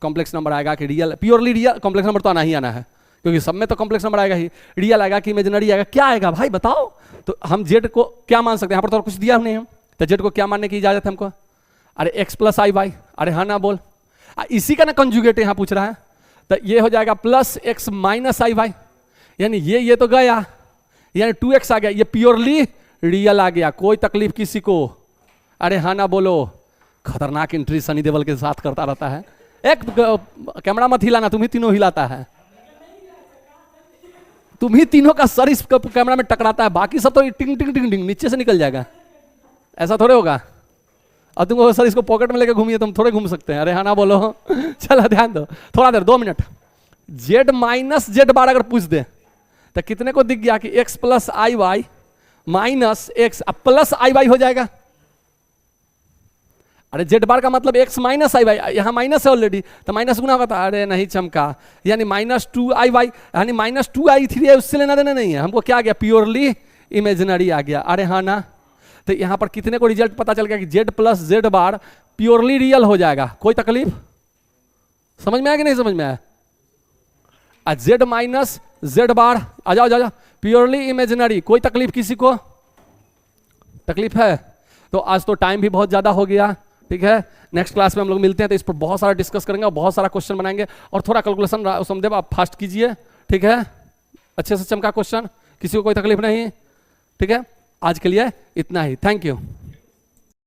Speaker 1: कॉम्प्लेक्स नंबर आएगा कि real, purely real, complex number तो आना ही आना है क्योंकि सब में तो कॉम्प्लेक्स नंबर आएगा ही, रियल आएगा कि इमेजिनरी आएगा, क्या आएगा भाई बताओ। तो हम z को क्या मान सकते हैं, यहाँ पर तो कुछ दिया नहीं हम, तो z को क्या मानने की इजाजत है हमको, अरे x प्लस आई वाई। अरे हाँ ना बोल, इसी का ना कंजुगेट यहाँ पूछ रहा है, तो ये हो जाएगा प्लस x माइनस आई वाई, यानी ये तो गया, यानी 2x आ गया, ये प्योरली रियल आ गया, कोई तकलीफ किसी को। अरे हाँ ना बोलो, खतरनाक एंट्री सनी देओल के साथ करता रहता है। एक कैमरा मत हिलाना, तुम ही तीनों हिलाता है, तुम ही तीनों का सर इस कैमरा में टकराता है, बाकी सब तो टिंग टिंग टिंग टिंग नीचे से निकल जाएगा, ऐसा थोड़े होगा। और तुम सर इसको पॉकेट में लेके घूमिए, तुम थोड़े घूम सकते हैं। अरे हाँ ना बोलो, चलो ध्यान दो थोड़ा देर, 2 मिनट। z माइनस z बार अगर पूछ दे तो कितने को दिख गया कि x प्लस आई वाई माइनस एक्स प्लस आई वाई हो जाएगा। अरे z बार का मतलब x माइनस आई वाई, यहाँ माइनस है ऑलरेडी, तो माइनस गुना होगा था। अरे नहीं चमका, यानी -2 आई वाई, यानी -2 आई 3 है, उससे लेना देना नहीं है हमको, क्या आ गया प्योरली इमेजिनरी आ गया। अरे हाँ ना, तो यहाँ पर कितने को रिजल्ट पता चल गया कि z प्लस z बार प्योरली रियल हो जाएगा, कोई तकलीफ, समझ में आया कि नहीं समझ में आया। z माइनस z बार आ जाओ प्योरली इमेजिनरी, कोई तकलीफ किसी को, तकलीफ है। तो आज तो टाइम भी बहुत ज्यादा हो गया, ठीक है, नेक्स्ट क्लास में हम लोग मिलते हैं, तो इस पर बहुत सारा डिस्कस करेंगे और बहुत सारा क्वेश्चन बनाएंगे और थोड़ा कैलकुलेशन समझे आप फास्ट कीजिए, ठीक है, अच्छे से चमका क्वेश्चन, किसी को कोई तकलीफ नहीं, ठीक है। आज के लिए इतना ही, थैंक यू।